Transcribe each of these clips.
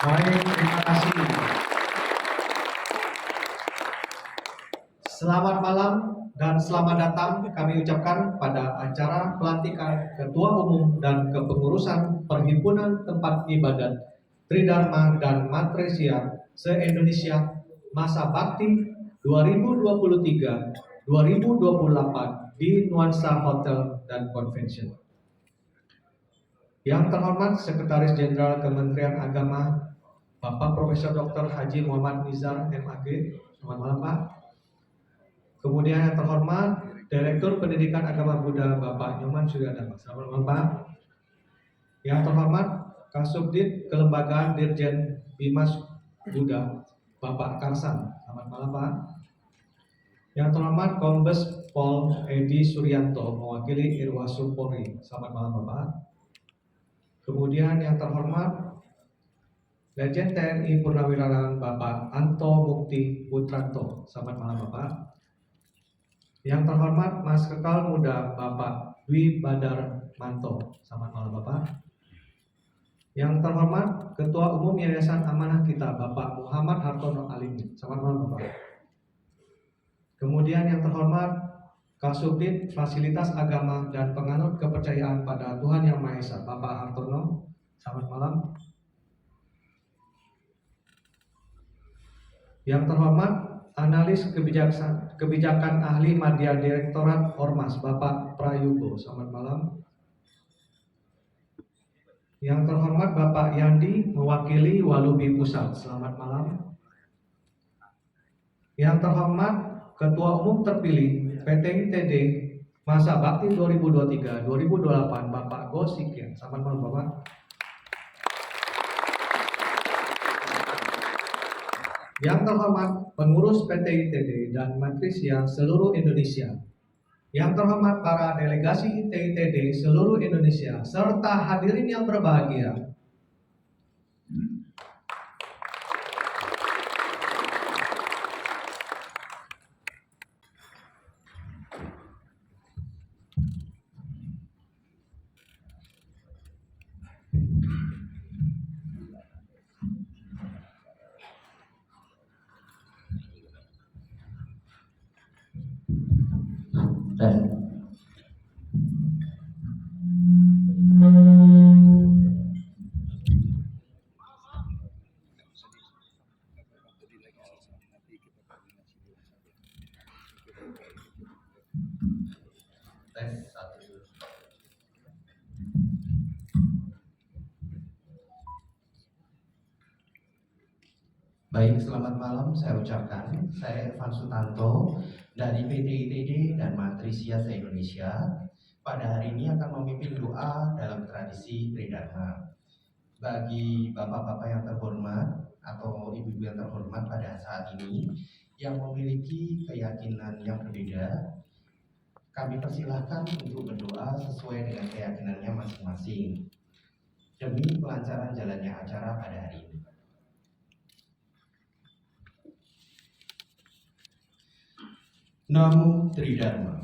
Baik, terima kasih. Selamat malam dan selamat datang kami ucapkan pada acara pelantikan Ketua Umum dan Kepengurusan Perhimpunan Tempat Ibadat Tridharma dan Matresia se-Indonesia masa bakti 2023-2028 di Nuansa Hotel dan Convention. Yang terhormat Sekretaris Jenderal Kementerian Agama Bapak Profesor Dr. Haji Muhammad Nizar MAG. Selamat malam Pak. Kemudian yang terhormat Direktur Pendidikan Agama Buddha Bapak Nyoman Suryadharma. Selamat malam Pak. Yang terhormat Kasubdit Kelembagaan Dirjen Bimas Buddha Bapak Karsan. Selamat malam Pak. Yang terhormat Kombes Pol Edi Suryanto mewakili Irwasum Polri. Selamat malam Bapak. Kemudian yang terhormat Legend TNI Purnawirawan Bapak Anto Mukti Putranto. Selamat malam Bapak. Yang terhormat Mas Kekal Muda Bapak Dwi Badar Manto. Selamat malam Bapak. Yang terhormat Ketua Umum Yayasan Amanah Kita Bapak Muhammad Hartono Alimin. Selamat malam Bapak. Kemudian yang terhormat Kasubdit Fasilitas Agama dan Penganut Kepercayaan pada Tuhan Yang Maha Esa Bapak Hartono. Selamat malam. Yang terhormat Analis Kebijakan Ahli Madya Direktorat Ormas Bapak Prayugo. Selamat malam. Yang terhormat Bapak Yandi mewakili Walubi Pusat. Selamat malam. Yang terhormat Ketua Umum terpilih PT ITD masa bakti 2023-2028 Bapak Gosikian. Selamat malam Bapak. Yang terhormat pengurus PT ITD dan Matrisia seluruh Indonesia. Yang terhormat para delegasi ITD seluruh Indonesia serta hadirin yang berbahagia. Baik, selamat malam saya ucapkan. Saya Evan Sutanto dari PT ITD dan Matrisia se-Indonesia. Pada hari ini akan memimpin doa dalam tradisi Tridharma. Bagi bapak-bapak yang terhormat atau ibu-ibu yang terhormat pada saat ini yang memiliki keyakinan yang berbeda, kami persilahkan untuk berdoa sesuai dengan keyakinannya masing-masing demi kelancaran jalannya acara pada hari ini. Namo Tridharma.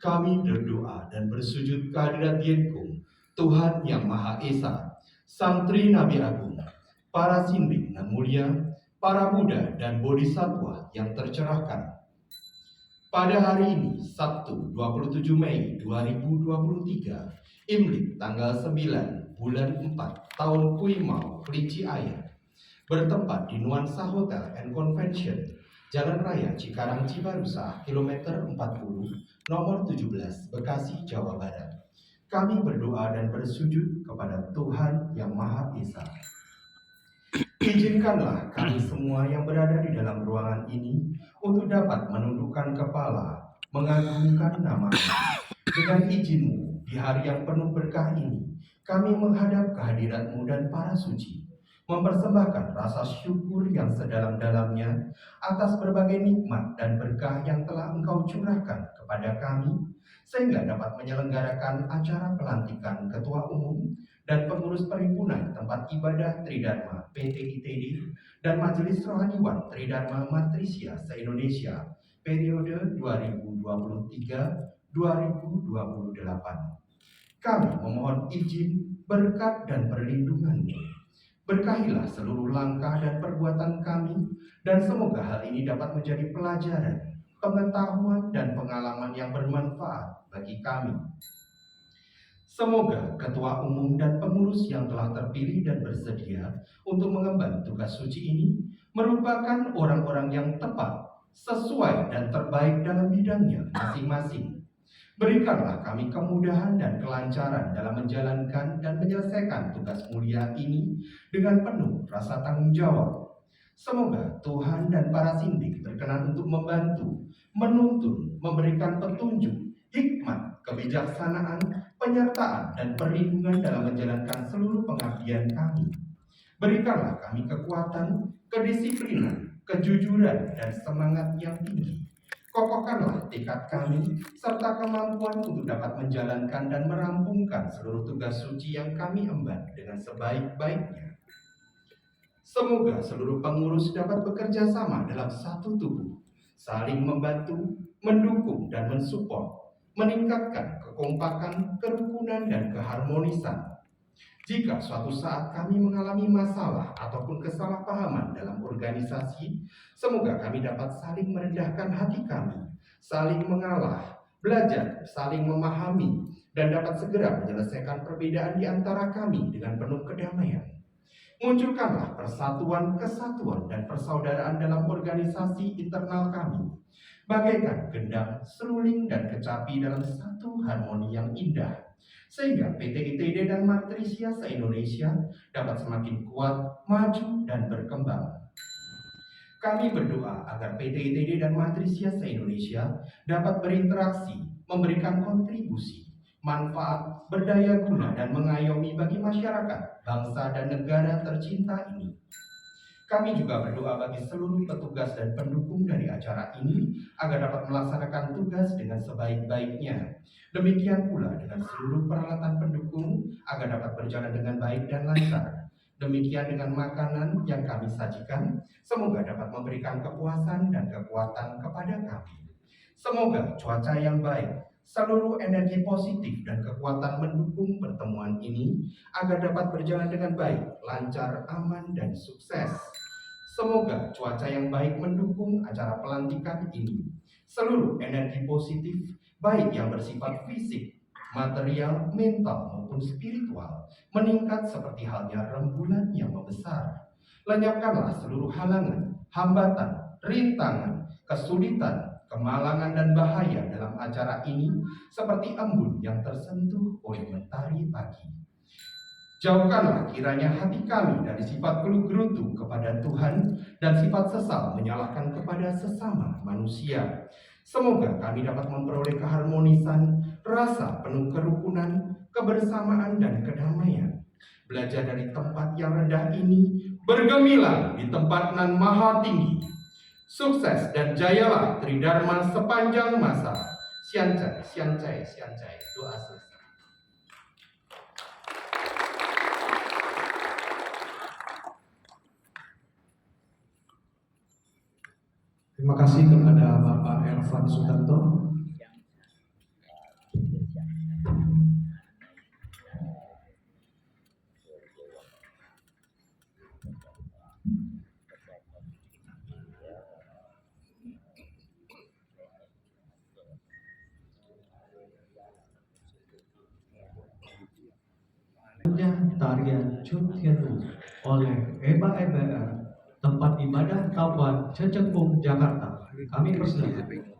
Kami berdoa dan bersujud kehadirat Yenkum, Tuhan Yang Maha Esa, Sang Tri Nabi Agung, para Sinbing nan mulia, para Buddha dan Bodhisattva yang tercerahkan. Pada hari ini, Sabtu 27 Mei 2023, Imlek tanggal 9 bulan 4 tahun Kuimau Kelinci Ayah, bertempat di Nuansa Hotel and Convention, Jalan Raya Cikarang Cibarusah, kilometer 40, nomor 17, Bekasi, Jawa Barat. Kami berdoa dan bersujud kepada Tuhan Yang Maha Esa. Izinkanlah kami semua yang berada di dalam ruangan ini untuk dapat menundukkan kepala, mengagungkan nama-Mu. Dengan izin-Mu, di hari yang penuh berkah ini, kami menghadap kehadirat-Mu dan para suci, mempersembahkan rasa syukur yang sedalam-dalamnya atas berbagai nikmat dan berkah yang telah Engkau curahkan kepada kami, sehingga dapat menyelenggarakan acara pelantikan Ketua Umum dan pengurus perhimpunan tempat ibadah Tridharma PT ITD dan Majelis Rohaniwan Tridharma Matrisia se-Indonesia periode 2023-2028. Kami memohon izin, berkat, dan perlindungan-Mu. Berkahilah seluruh langkah dan perbuatan kami, dan semoga hal ini dapat menjadi pelajaran, pengetahuan, dan pengalaman yang bermanfaat bagi kami. Semoga Ketua Umum dan pengurus yang telah terpilih dan bersedia untuk mengemban tugas suci ini merupakan orang-orang yang tepat, sesuai, dan terbaik dalam bidangnya masing-masing. Berikanlah kami kemudahan dan kelancaran dalam menjalankan dan menyelesaikan tugas mulia ini dengan penuh rasa tanggung jawab. Semoga Tuhan dan para sindik berkenan untuk membantu, menuntun, memberikan petunjuk, hikmat, kebijaksanaan, penyertaan, dan perlindungan dalam menjalankan seluruh pengabdian kami. Berikanlah kami kekuatan, kedisiplinan, kejujuran, dan semangat yang tinggi. Kokohkanlah tekad kami, serta kemampuan untuk dapat menjalankan dan merampungkan seluruh tugas suci yang kami emban dengan sebaik-baiknya. Semoga seluruh pengurus dapat bekerja sama dalam satu tubuh, saling membantu, mendukung, dan mensupport, meningkatkan kekompakan, kerukunan, dan keharmonisan. Jika suatu saat kami mengalami masalah ataupun kesalahpahaman dalam organisasi, semoga kami dapat saling merendahkan hati kami, saling mengalah, belajar, saling memahami, dan dapat segera menyelesaikan perbedaan di antara kami dengan penuh kedamaian. Munculkanlah persatuan, kesatuan, dan persaudaraan dalam organisasi internal kami, bagaikan gendang, seruling, dan kecapi dalam satu harmoni yang indah, sehingga PT ITD dan Matrisia se-Indonesia dapat semakin kuat, maju, dan berkembang. Kami berdoa agar PT ITD dan Matrisia se-Indonesia dapat berinteraksi, memberikan kontribusi, manfaat, berdaya guna, dan mengayomi bagi masyarakat, bangsa, dan negara tercinta ini. Kami juga berdoa bagi seluruh petugas dan pendukung dari acara ini agar dapat melaksanakan tugas dengan sebaik-baiknya. Demikian pula dengan seluruh peralatan pendukung agar dapat berjalan dengan baik dan lancar. Demikian dengan makanan yang kami sajikan, semoga dapat memberikan kepuasan dan kekuatan kepada kami. Semoga cuaca yang baik, seluruh energi positif dan kekuatan mendukung pertemuan ini agar dapat berjalan dengan baik, lancar, aman, dan sukses. Semoga cuaca yang baik mendukung acara pelantikan ini. Seluruh energi positif, baik yang bersifat fisik, material, mental, maupun spiritual, meningkat seperti halnya rembulan yang membesar. Lenyapkanlah seluruh halangan, hambatan, rintangan, kesulitan, kemalangan, dan bahaya dalam acara ini seperti embun yang tersentuh oleh mentari pagi. Jauhkanlah kiranya hati kami dari sifat keluh gerutu kepada Tuhan dan sifat sesal menyalahkan kepada sesama manusia. Semoga kami dapat memperoleh keharmonisan, rasa penuh kerukunan, kebersamaan, dan kedamaian. Belajar dari tempat yang rendah ini, bergemilang di tempat nan maha tinggi. Sukses dan jayalah Tridharma sepanjang masa. Siancai, siancai, siancai. Doa selesai. Terima kasih kepada Bapak Elvan Sutanto. Tarian Chut Thiên oleh Eba EBR, tempat ibadah Tabuan Cecekung, Jakarta. Kami persilakan.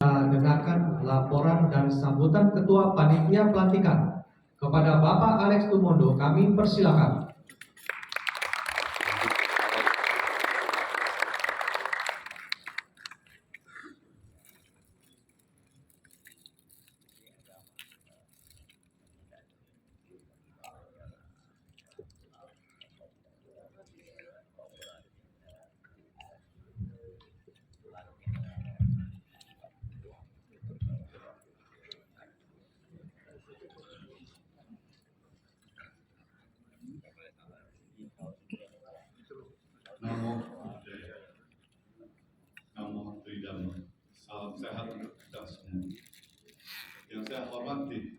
kita dengarkan laporan dan sambutan Ketua Panitia Pelantikan. Kepada Bapak Alex Tumondo, kami persilakan. Namo Buddhaya, Namo Tridharma. Salam sehat untuk kita semua. Yang saya hormati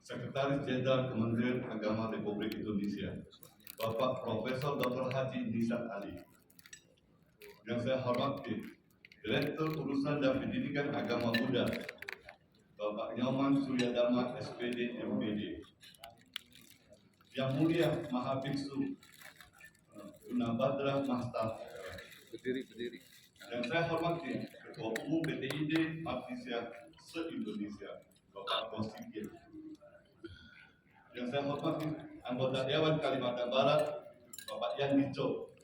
Sekretaris Jenderal Kementerian Agama Republik Indonesia, Bapak Profesor Dr. Haji Nizar Ali. Yang saya hormati Direktur Urusan dan Pendidikan Agama Buddha, Bapak Nyoman Suryadharma SPD MPD. Yang Mulia Mahabiksu Gunabhadra Masta. Berdiri. Yang saya hormati Ketua Umum PTID Malaysia se-Indonesia, Bapak Kosigil. Yang saya hormati anggota Dewan Kalimantan Barat, Bapak Yan Nico,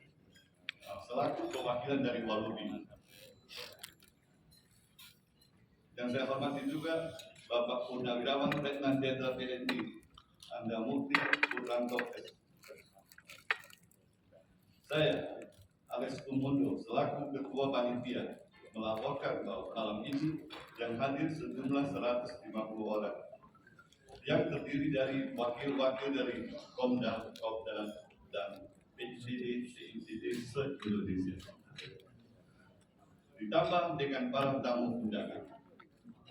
selaku perwakilan dari Walubi. Yang saya hormati juga Bapak Purnawirawan Letnan Jenderal TNI Anda Mukti Putranto S. Saya, Alex Tumondo, selaku Ketua Panitia, melaporkan bahwa malam ini yang hadir sejumlah 150 orang, yang terdiri dari wakil-wakil dari Komda, dan PCD, CICD se-Indonesia. Ditambah dengan para tamu undangan.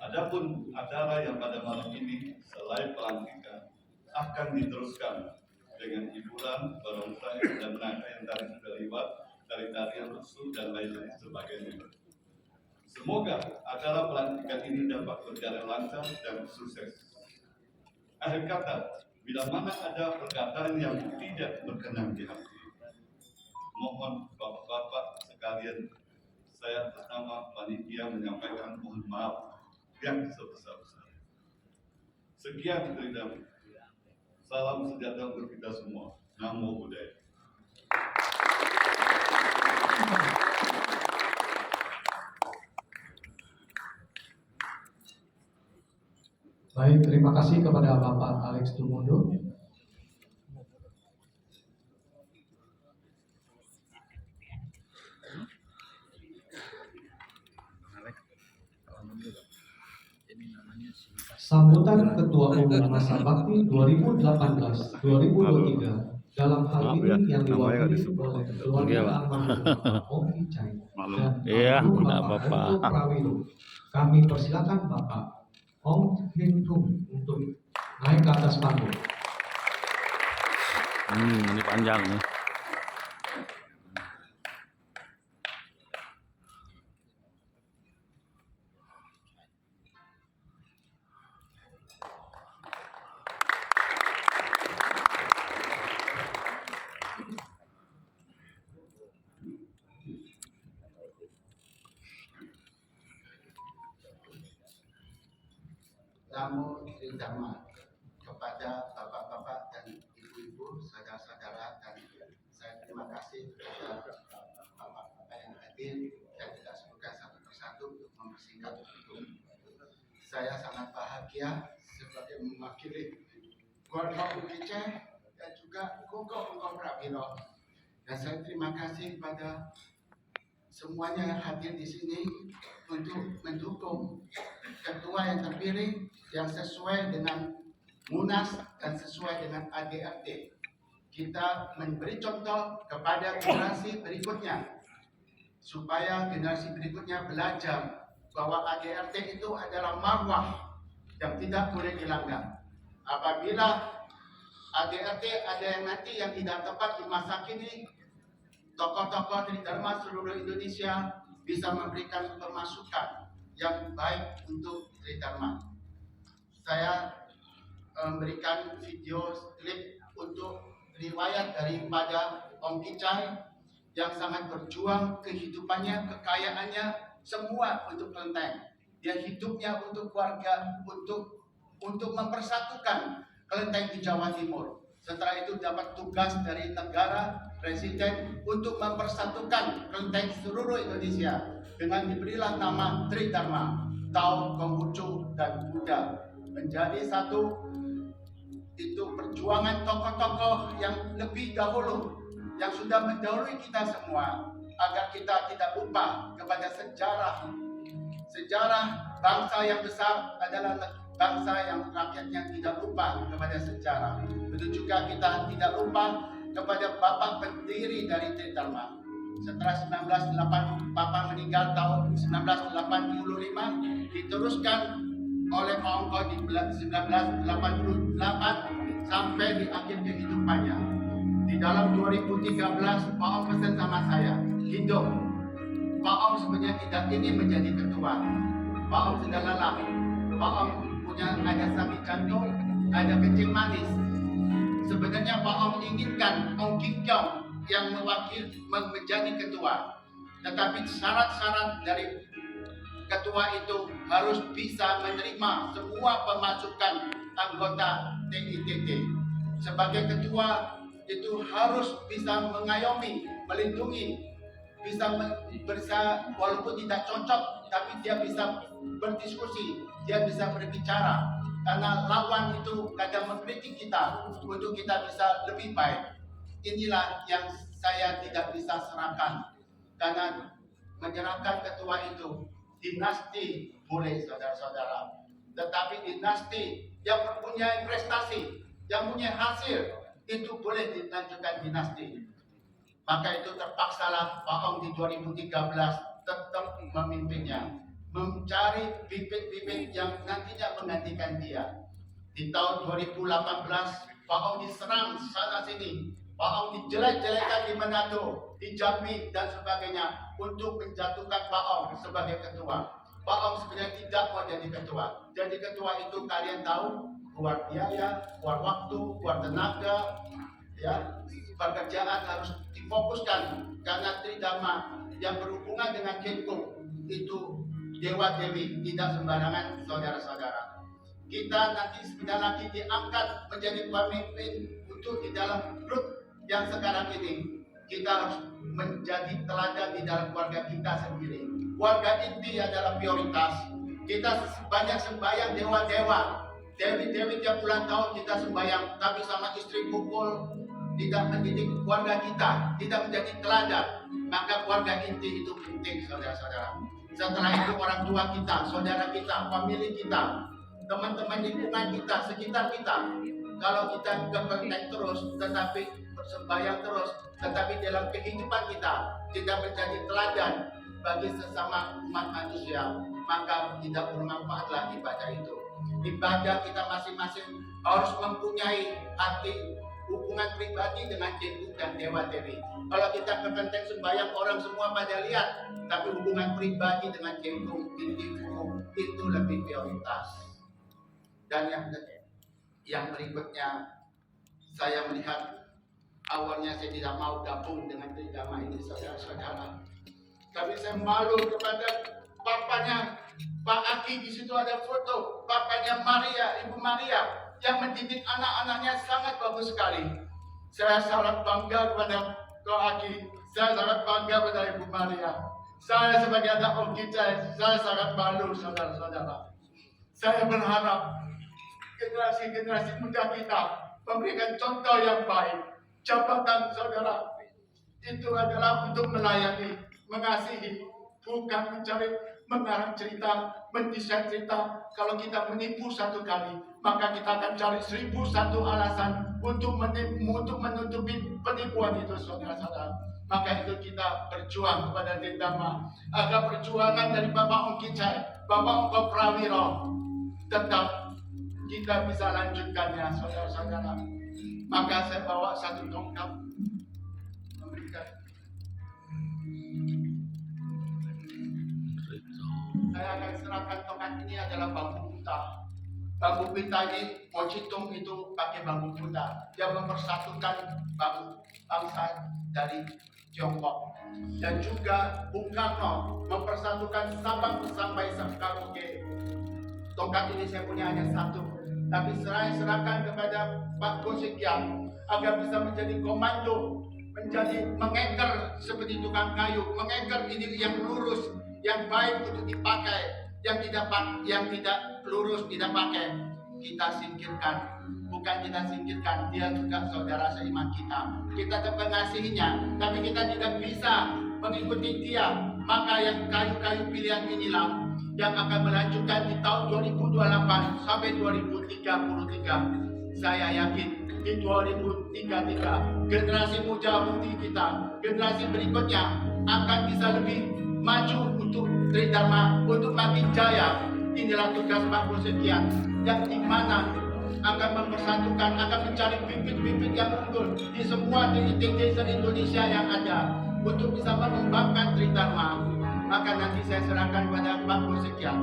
Adapun acara yang pada malam ini selain pelantikan akan diteruskan dengan hiburan, barongsai, dan rangkaian tari sudah lewat, dari tarian rusuh dan lain sebagainya. Semoga acara pelantikan ini dapat berjalan lancar dan sukses. Akhir kata, bila mana ada perkataan yang tidak berkenan di hati, mohon bapak-bapak sekalian, saya atas nama panitia menyampaikan mohon maaf yang sebesar-besarnya. Sekian cerita. Salam sejahtera untuk kita semua. Namo Buddhaya. Baik, terima kasih kepada Bapak Alex Tumondo. Sambutan Ketua Umum Masa Bakti 2018-2023 dalam hal ini yang diwakili oleh keluarga almarhum Om Icai dan almarhum Bapak Harto Prawiro. Kami persilakan Bapak Ong Hin Tung untuk naik ke atas panggung. Ini panjang nih. Namo Tridharma kepada bapak-bapak dan ibu-ibu, saudara-saudara, dan saya terima kasih kepada bapak-bapak yang hadir. Saya tidak sebutkan satu persatu untuk mempersingkat itu. Saya sangat bahagia sebagai mewakili keluarga Ukice dan juga Koko Prawiro. Dan saya terima kasih kepada semuanya yang hadir di sini untuk mendukung ketua yang terpilih yang sesuai dengan Munas dan sesuai dengan ADRT. Kita memberi contoh kepada generasi berikutnya supaya generasi berikutnya belajar bahwa ADRT itu adalah marwah yang tidak boleh dilanggar. Apabila ADRT ada yang nanti yang tidak tepat di masa kini, tokoh-tokoh Tridharma seluruh Indonesia bisa memberikan pemasukan yang baik untuk Tridharma. Saya memberikan video klip untuk riwayat daripada Om Icai yang sangat berjuang kehidupannya, kekayaannya, semua untuk kelenteng. Dia hidupnya untuk keluarga, untuk mempersatukan kelenteng di Jawa Timur. Setelah itu dapat tugas dari negara presiden untuk mempersatukan kelenteng seluruh Indonesia dengan diberilah nama Tridharma, Tao, Konghucu, dan Buddha menjadi satu. Itu perjuangan tokoh-tokoh yang lebih dahulu, yang sudah mendahului kita semua, agar kita tidak lupa kepada sejarah. Sejarah bangsa yang besar adalah bangsa yang rakyatnya tidak lupa kepada sejarah. Begitu juga kita tidak lupa kepada bapak pendiri dari Tridharma. Setelah 1908 Bapak meninggal tahun 1985, diteruskan oleh Pak Ongko di 1988 sampai di akhir kehidupannya. Di dalam 2013 Pak Ong pesan sama saya, hidup. Pak Ong sebenarnya tidak ingin menjadi ketua. Pak Ong sudah lelah. Pak Ong punya ada sakit jantung, ada kencing manis. Sebenarnya Pak Ong inginkan Ong King Kiong yang menjadi ketua. Tetapi syarat-syarat dari ketua itu harus bisa menerima semua pemasukan anggota TITT. Sebagai ketua itu harus bisa mengayomi, melindungi, bisa walaupun tidak cocok, tapi dia bisa berdiskusi, dia bisa berbicara. Karena lawan itu kadang mengkritik kita untuk kita bisa lebih baik. Inilah yang saya tidak bisa serahkan. Karena menyerahkan ketua itu dinasti boleh saudara-saudara, tetapi dinasti yang mempunyai prestasi, yang punya hasil, itu boleh dilanjutkan dinasti. Maka itu terpaksalah Pak Ong di 2013 tetap memimpinnya, mencari bibit-bibit yang nantinya menggantikan dia. Di tahun 2018 Pak Ong diserang sana sini, Pak Ong dijelek-jelekan di Manado, di Jambi dan sebagainya untuk menjatuhkan Pak Ong sebagai ketua. Pak Ong sebenarnya tidak mau jadi ketua. Jadi ketua itu kalian tahu, keluar biaya, keluar waktu, keluar tenaga, ya, pekerjaan harus difokuskan karena Tridharma yang berhubungan dengan Kenko itu Dewa Dewi, tidak sembarangan saudara-saudara. Kita nanti sebentar lagi diangkat menjadi pemimpin untuk di dalam grup yang sekarang ini. Kita harus menjadi teladan di dalam keluarga kita sendiri. Keluarga inti adalah prioritas. Kita banyak sembahyang dewa-dewa, dewi-dewi tiap bulan tahun kita sembahyang, tapi sama istri pukul, tidak mendidik keluarga kita, tidak menjadi teladan. Maka keluarga inti itu penting saudara-saudara. Setelah itu orang tua kita, saudara kita, famili kita, teman-teman lingkungan kita, sekitar kita. Kalau kita kepentek terus, tetapi bersembahyang terus, tetapi dalam kehidupan kita tidak menjadi teladan bagi sesama umat manusia, maka tidak bermanfaatlah ibadah itu. Ibadah kita masing-masing harus mempunyai hati hubungan pribadi dengan Dewa dan Dewa Dewi. Kalau kita kepentek sembahyang orang semua pada lihat, tapi hubungan pribadi dengan Dewa itu lebih prioritas. Dan yang berikutnya, saya melihat awalnya saya tidak mau gabung dengan Tridharma ini saudara-saudara. Tapi saya malu kepada bapaknya Pak Aki, di situ ada foto bapaknya Maria, Ibu Maria yang mendidik anak-anaknya sangat bagus sekali. Saya sangat bangga kepada Pak Aki, saya sangat bangga kepada Ibu Maria. Saya sebagai anak Om Kicai, saya sangat malu saudara-saudara. Saya berharap generasi-generasi muda kita memberikan contoh yang baik. Jabatan saudara itu adalah untuk melayani, mengasihi, bukan mencari mengarang cerita, mendesain cerita. Kalau kita menipu satu kali, maka kita akan cari 1001 alasan untuk menutupi penipuan itu saudara-saudara. Maka itu kita berjuang kepada Tridharma agar perjuangan dari Bapak Ong Kicai, Bapak Ong Prawiro tetap kita bisa lanjutkannya saudara-saudara. Maka saya bawa satu tongkat memberikan. Saya akan serahkan tongkat ini adalah bambu buta. Bambu pita ini Pocitung itu pakai bambu pita yang mempersatukan bangsa dari Tiongkok. Dan juga Bung Karno mempersatukan Sabang sampai Merauke. Tongkat ini saya punya hanya satu, tapi saya serahkan kepada Pak Gosekian agar bisa menjadi komando, menjadi mengeker seperti tukang kayu, mengeker ini yang lurus, yang baik untuk dipakai, yang tidak lurus tidak pakai. Kita singkirkan, bukan kita singkirkan, dia juga saudara seiman kita. Kita tetap mengasihinya, tapi kita tidak bisa mengikuti dia. Maka yang kayu-kayu pilihan inilah yang akan melanjutkan di tahun 2028 sampai 2033. Saya yakin di 2033 generasi muda mudi kita, generasi berikutnya akan bisa lebih maju untuk Tridharma, untuk makin jaya. Inilah tugas Pak Gosekian yang dimana akan mempersatukan, akan mencari bibit-bibit yang unggul di semua titik desa Indonesia yang ada untuk bisa mengembangkan Tridharma. Maka nanti saya serahkan kepada Pak Gosekian.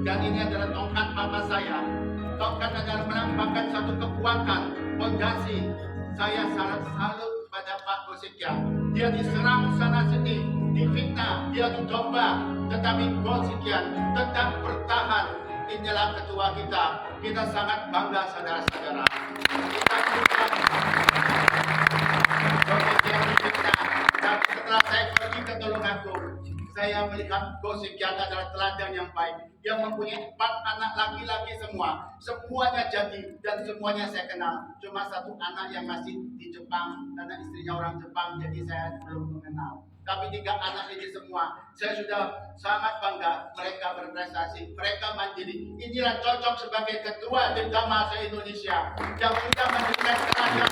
Dan ini adalah tongkat papa saya. Tongkat adalah melambangkan satu kekuatan, fondasi. Saya sangat salut pada Pak Gosekian. Dia diserang sana sini, difitnah, dia didomba, tetapi Gosekian tetap bertahan. Inilah ketua kita. Kita sangat bangga saudara-saudara. Kita juga Gosekian difitnah. Tapi setelah saya pergi ke Tulungagung, saya melihat Gosekian adalah teladan yang baik. Yang mempunyai 4 anak laki-laki semua. Semuanya jadi dan semuanya saya kenal. Cuma 1 anak yang masih di Jepang karena istrinya orang Jepang, jadi saya belum mengenal. Tapi 3 anak ini semua, saya sudah sangat bangga. Mereka berprestasi, mereka mandiri. Inilah cocok sebagai ketua Tridharma se-Indonesia yang sudah memberikan teladan.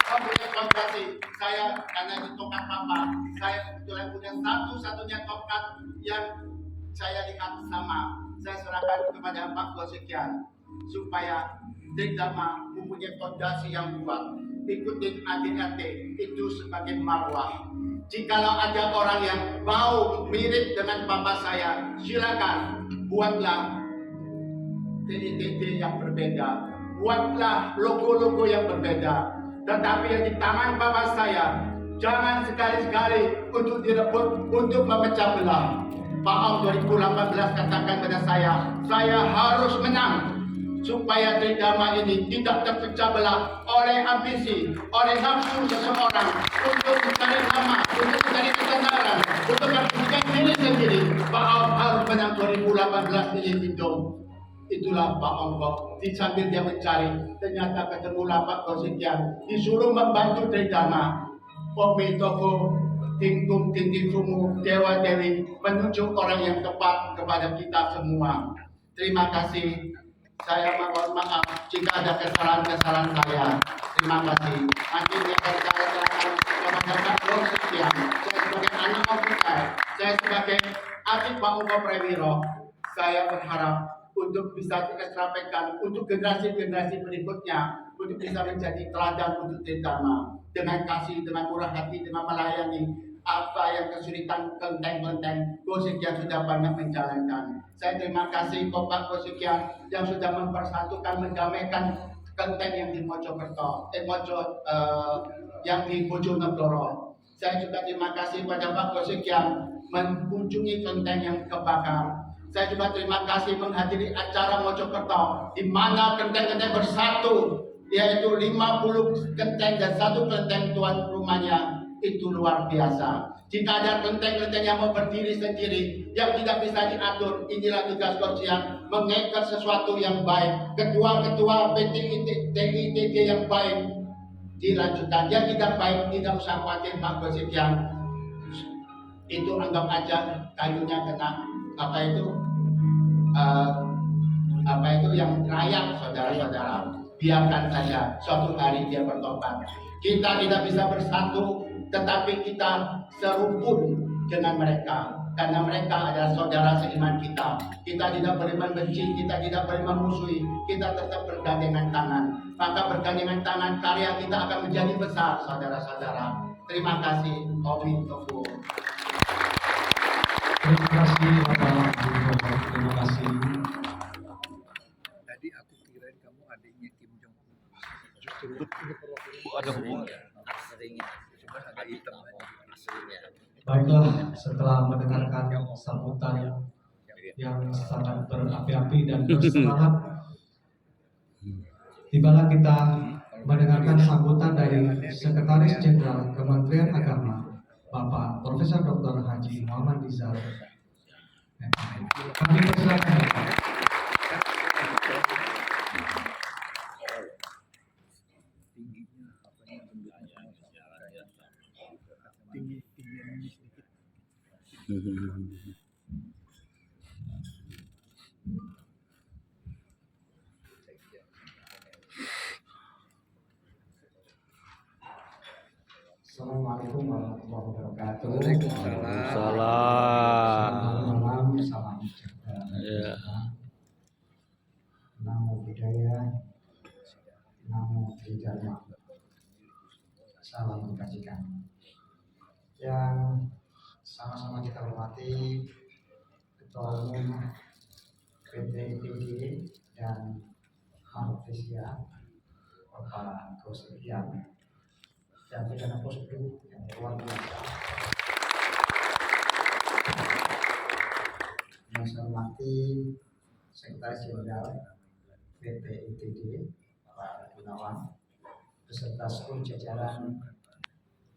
Mempunyai fondasi. Saya karena itu tongkat papa, saya kebetulan punya satu-satunya tongkat yang saya lihat sama. Saya serahkan kepada Pak Gosekian supaya Tridharma mempunyai fondasi yang kuat. Ikutin ADRT itu sebagai marwah. Jikalau ada orang yang mau mirip dengan papa saya, silakan buatlah TTT yang berbeda, buatlah logo-logo yang berbeda. Tetapi yang di tangan papa saya, jangan sekali-sekali untuk direbut, untuk memecah belah. Pak Om 2018 katakan pada saya harus menang supaya Tridharma ini tidak terpecah belah oleh ambisi, oleh nafsu seseorang untuk mencari nama, untuk mencari ketenaran, untuk merugikan diri sendiri. Pak Om harus menang 2018 ini hidung. Itulah Pak Om Kok. Di sambil dia mencari, ternyata ketemulah Pak Gosekian, disuruh membantu Tridharma. Pomi Toko, Tingkum Tintifumu, Dewa Dewi menunjuk orang yang tepat kepada kita semua. Terima kasih. Saya mohon maaf jika ada kesalahan-kesalahan saya. Terima kasih. Akhirnya saya kepada Pak Gosekian. Saya sebagai anak Om Kutai, saya sebagai adik Pak Ungko Prawiro, saya berharap untuk bisa diekstrapekan untuk generasi-generasi berikutnya, untuk bisa menjadi teladan untuk Tridharma dengan kasih, dengan murah hati, dengan melayani apa yang kesulitan kelenteng-kelenteng. Gosekian sudah banyak menjalankan. Saya terima kasih Pak Gosekian yang sudah mempersatukan, mendamaikan kelenteng yang di Mojokerto, yang di Bojonegoro. Saya juga terima kasih pada Pak Gosekian mengunjungi kelenteng yang kebakar. Saya juga terima kasih menghadiri acara Mojokerto di mana kelenteng-kelenteng bersatu, yaitu 50 kelenteng dan 1 kelenteng tuan rumahnya. Itu luar biasa. Jika ada kelenteng-kelenteng yang mau berdiri sendiri, yang tidak bisa diatur, inilah tugas Gosekian, mengeker sesuatu yang baik. Ketua-ketua PTITG yang baik dilanjutkan. Yang tidak baik tidak usah khawatir Pak Gosekian. Itu anggap aja kayunya kena apa itu yang layak, saudara-saudara. Biarkan saja, suatu hari dia bertobat. Kita tidak bisa bersatu, tetapi kita serumpun dengan mereka, karena mereka adalah saudara seiman kita. Kita tidak boleh membenci, kita tidak boleh memusuhi, kita tetap bergandengan tangan. Maka bergandengan tangan karya kita akan menjadi besar, saudara-saudara. Terima kasih. Omin Toko. Terima kasih Bapak Gubernur, terima kasih Ada hubungan. Baiklah, setelah mendengarkan sambutan yang sangat berapi-api dan bersemangat, tibalah kita mendengarkan sambutan dari Sekretaris Jenderal Kementerian Agama, Bapak Profesor Dr. Haji Muhammad Nizar. Kami persilakan. Assalamualaikum warahmatullahi wabarakatuh. Waalaikumsalam. Selamat malam, salam sejahtera. Ya. Namo Buddhaya, Namo Dharma. Salam kebajikan. Yang sama-sama kita hormati Ketua Umum PTIPD dan Malaysia, Bapak Gosirian, dan pidana prosedur yang luar biasa yang saya hormati Sekretaris Jenderal BPIPD Pak Gunawan beserta seluruh jajaran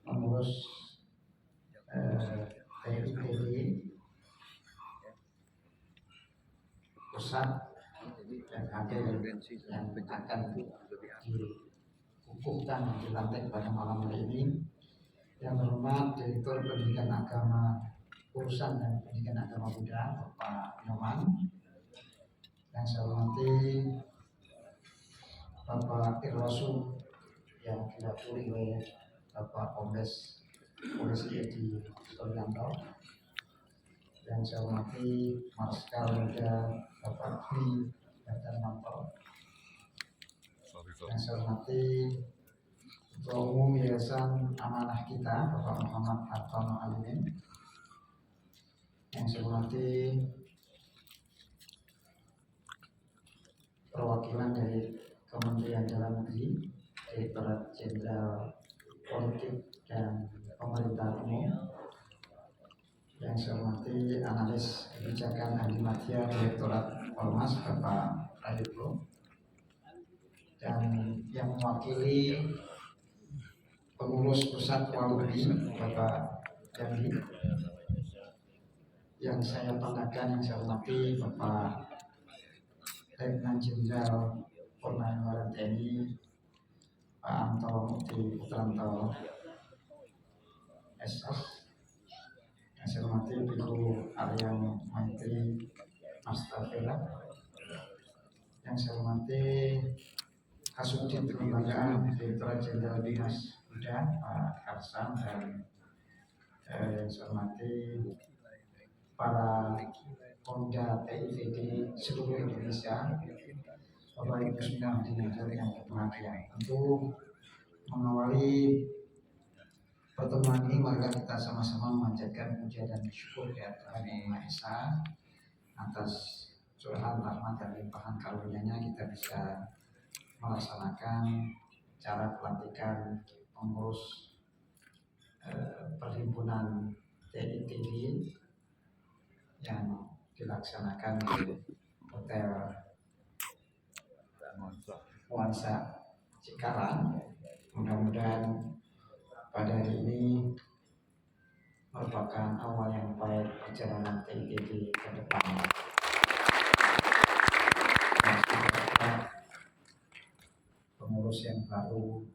pengurus BPIPD pusat dan hadir yang akan dikukuhkan di lantai pada malam hari ini. Yang hormat Direktur Pendidikan Agama Urusan dan Pendidikan Agama Buddha Bapak Nyoman. Yang saya hormati Bapak Irwasu yang diwakili oleh Bapak Kombes Polisi Edi Sulianto. Yang saya hormati Marskal Muda Bapak Dwi Darmanto. Yang saya hormati Ketua Umum Yayasan Amanah Kita Bapak Muhammad Hartono Alimin. Yang saya hormati perwakilan dari Kementerian Dalam Negeri, Direktorat Jenderal Politik dan Pemerintahan Umum. Yang saya hormati analis kebijakan Adi Madya Direktorat Ormas Bapak Prayitno. Dan yang mewakili pengurus pusat Waludi Bapak Jambi. Yang saya banggakan, yang saya hormati Bapak Letnan Jenderal Purnawirawan TNI Pak Anto Mukti Putranto SS. Yang saya hormati Biku Aryan Maitri Astafela. Yang saya hormati Kasubdit Kelembagaan Direktorat Jenderal Dinas Buddha Pak Karsan. Dan yang saya hormati para Polda TIVD seluruh Indonesia, Bapak Ibu semua hadirin yang berbahagia. Tentu mengawali pertemuan ini, mari kita sama-sama memanjatkan puja dan syukur kepada Tuhan Yang Maha Esa atas curahan rahmat dan limpahan karunia-Nya kita bisa melaksanakan cara pelantikan pengurus perhimpunan TITD yang dilaksanakan di Hotel Nuansa Cikarang. Mudah-mudahan pada hari ini merupakan awal yang baik perjalanan TITD ke depan. Pengurus yang baru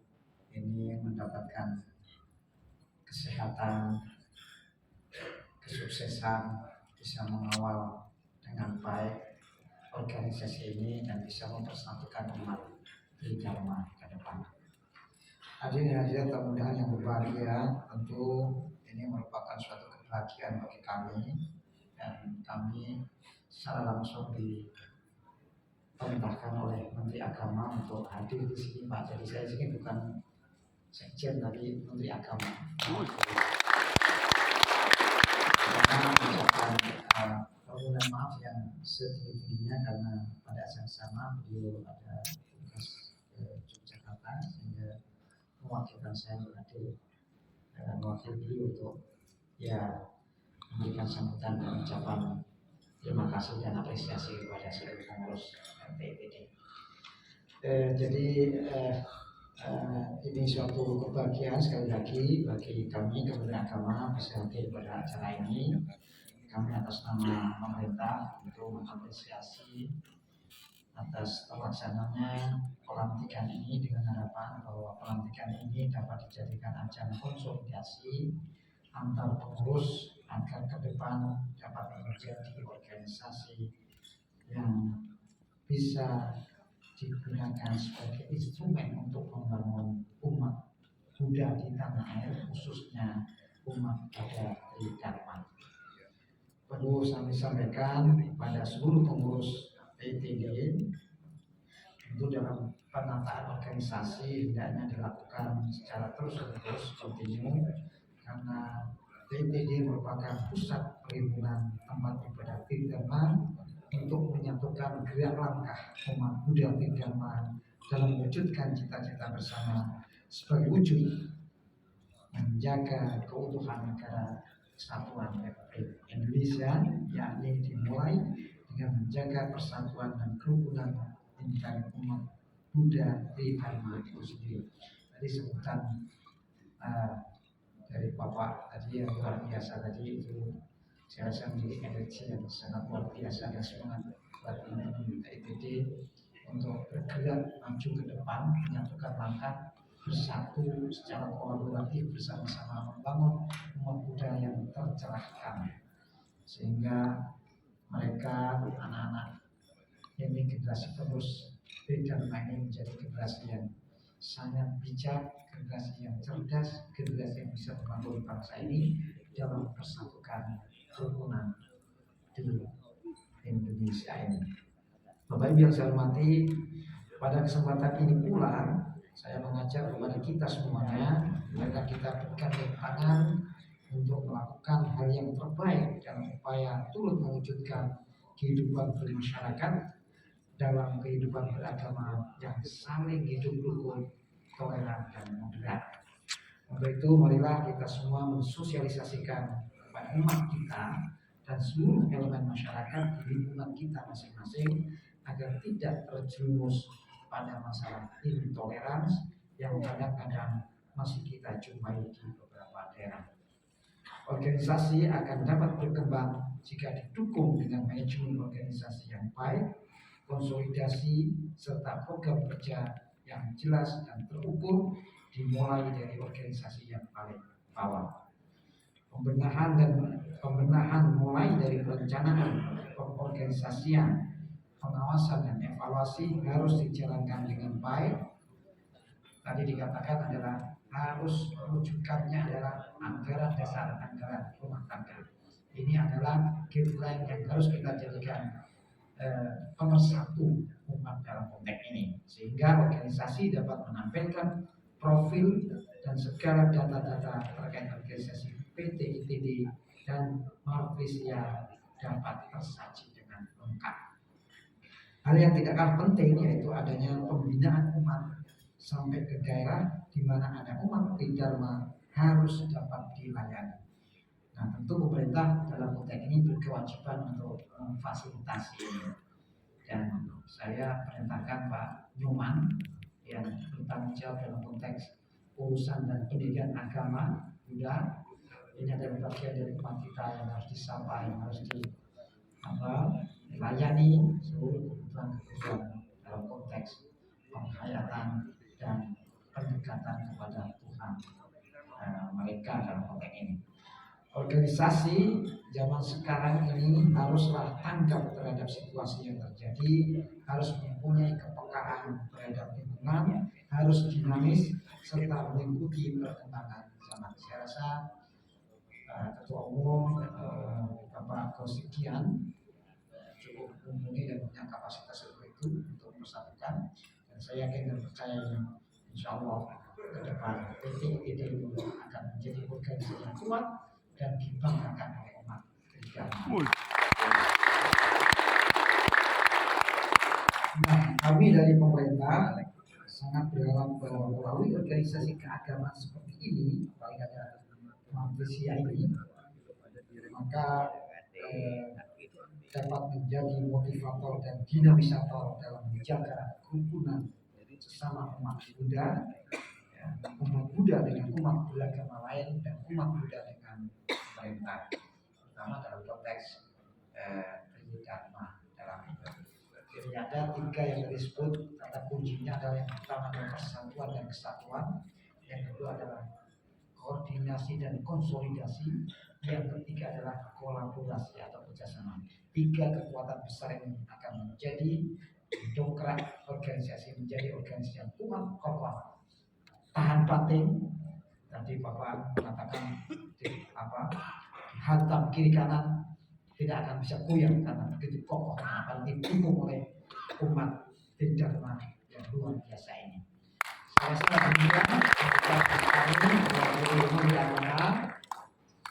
ini mendapatkan kesehatan, kesuksesan, bisa mengawal dengan baik organisasi ini dan bisa mempersatukan umat di Dharma ke depan. Hadirin hadirat mudah-mudahan yang berbahagia, tentu ini merupakan suatu kebahagiaan bagi kami, dan kami secara langsung diperintahkan oleh Menteri Agama untuk hadir di sini, Pak. Jadi saya sini bukan sekjen tapi Menteri Agama. Karena mengucapkan permohonan maaf yang setinggi-tingginya karena pada saat sama beliau ada tugas ke Yogyakarta. mewakilkan saya hadir mewakili untuk ya memberikan sambutan dan ucapan terima kasih dan apresiasi kepada seluruh pengurus PIPD. Jadi ini suatu kebahagiaan sekali lagi bagi kami Kementerian Agama bisa hadir pada acara ini. Kami atas nama pemerintah untuk mengapresiasi atas terlaksananya pelantikan ini dengan harapan bahwa pelantikan ini dapat dijadikan ajang konsolidasi antar pengurus agar ke depan dapat menjadi organisasi yang bisa digunakan sebagai instrumen untuk membangun umat Buddha di tanah air, khususnya umat Bhadari Dharma. Perlu saya sampaikan pada seluruh pengurus PIPD itu dalam penataan organisasi hendaknya dilakukan secara terus-menerus kontinu, karena PIPD merupakan pusat perhimpunan tempat ibadah Dharma untuk menyatukan gerak langkah umat Buddha Dharma dalam mewujudkan cita-cita bersama sebagai wujud menjaga keutuhan negara Kesatuan Republik Indonesia, yakni dimulai dengan menjaga persatuan dan kerukunan antar umat Buddha Dharma itu sendiri. Tadi sebutan dari Bapak tadi yang luar biasa tadi itu saya rasa menjadi energi yang sangat luar biasa dan semangat buat PIPD untuk bergerak maju ke depan, menyatukan langkah bersatu secara kolaboratif bersama-sama membangun umat Buddha yang tercerahkan, sehingga mereka anak-anak ini generasi penerus Dharma ini menjadi generasi yang sangat bijak, generasi yang cerdas, generasi yang bisa membangun bangsa ini dalam persatukan kerukunan di Indonesia ini. Bapak Ibu yang saya hormati, pada kesempatan ini pula saya mengajak kepada kita semuanya agar kita bergandeng tangan untuk melakukan hal yang terbaik dalam upaya turut mewujudkan kehidupan bermasyarakat dalam kehidupan beragama yang saling hidup rukun, toleran, dan moderat. Untuk itu marilah kita semua mensosialisasikan kepada umat kita dan seluruh elemen masyarakat di lingkungan kita masing-masing agar tidak terjerumus pada masalah intoleransi yang kadang-kadang masih kita jumpai di beberapa daerah. Organisasi akan dapat berkembang jika didukung dengan manajemen organisasi yang baik, konsolidasi, serta program kerja yang jelas dan terukur dimulai dari organisasi yang paling bawah. Pembenahan mulai dari perencanaan, pengorganisasian, pengawasan dan evaluasi harus dijalankan dengan baik. Tadi dikatakan adalah harus mewujudkannya adalah anggaran dasar, anggaran rumah tangga. Ini adalah guideline yang harus kita jadikan pemersatu umat dalam konteks ini, sehingga organisasi dapat menampilkan profil dan segala data-data terkait organisasi PT ITD dan Malaysia dapat tersaji dengan lengkap. Hal yang tidak kalah penting yaitu adanya pembinaan umat sampai ke daerah di mana ada umat Dharma harus dapat dilayani. Nah, tentu pemerintah dalam konteks ini berkewajiban untuk memfasilitasi ini. Dan saya perintahkan Pak Nyoman yang bertanggung jawab dalam konteks urusan dan pendidikan agama Buddha. Ini adalah bagian dari umat kita yang harus disapa, yang harus dilayani seluruh kebutuhan dalam konteks penghayatan dan pendekatan kepada Tuhan mereka dalam konteks ini. Organisasi zaman sekarang ini haruslah tanggap terhadap situasi yang terjadi, harus mempunyai kepekaan terhadap lingkungan, harus dinamis serta mengikuti perkembangan zaman. Saya rasa Ketua Umum Bapak Kosikian cukup mumpuni dan punya kapasitas seperti itu untuk mempersatukan, dan saya yakin dan percaya insya Allah ke depan PT ITD akan menjadi organisasi yang kuat dan dibanggakan oleh umat Dharma. Nah, kami dari pemerintah sangat berharap bahwa melalui organisasi keagamaan seperti ini, apalagi ada Malaysia ini, maka dapat menjadi motivator dan dinamisator dalam menjaga kerukunan sesama umat Buddha, ya, umat Buddha dengan umat beragama lain dan umat Buddha dengan pemerintah, terutama dalam konteks Dharma dalam itu. Jadi ada 3 yang disebut, kata kuncinya adalah yang pertama adalah persatuan dan kesatuan, yang kedua adalah koordinasi dan konsolidasi, yang ketiga adalah kolaborasi atau kerjasama. 3 kekuatan besar yang akan menjadi dongkrak organisasi menjadi organisasi yang kuat, kokoh, tahan banting. Tadi Bapak mengatakan hantam kiri kanan tidak akan bisa goyah karena begitu kokoh, akan didukung oleh umat Dharma yang luar biasa ini. Saya sangat demikian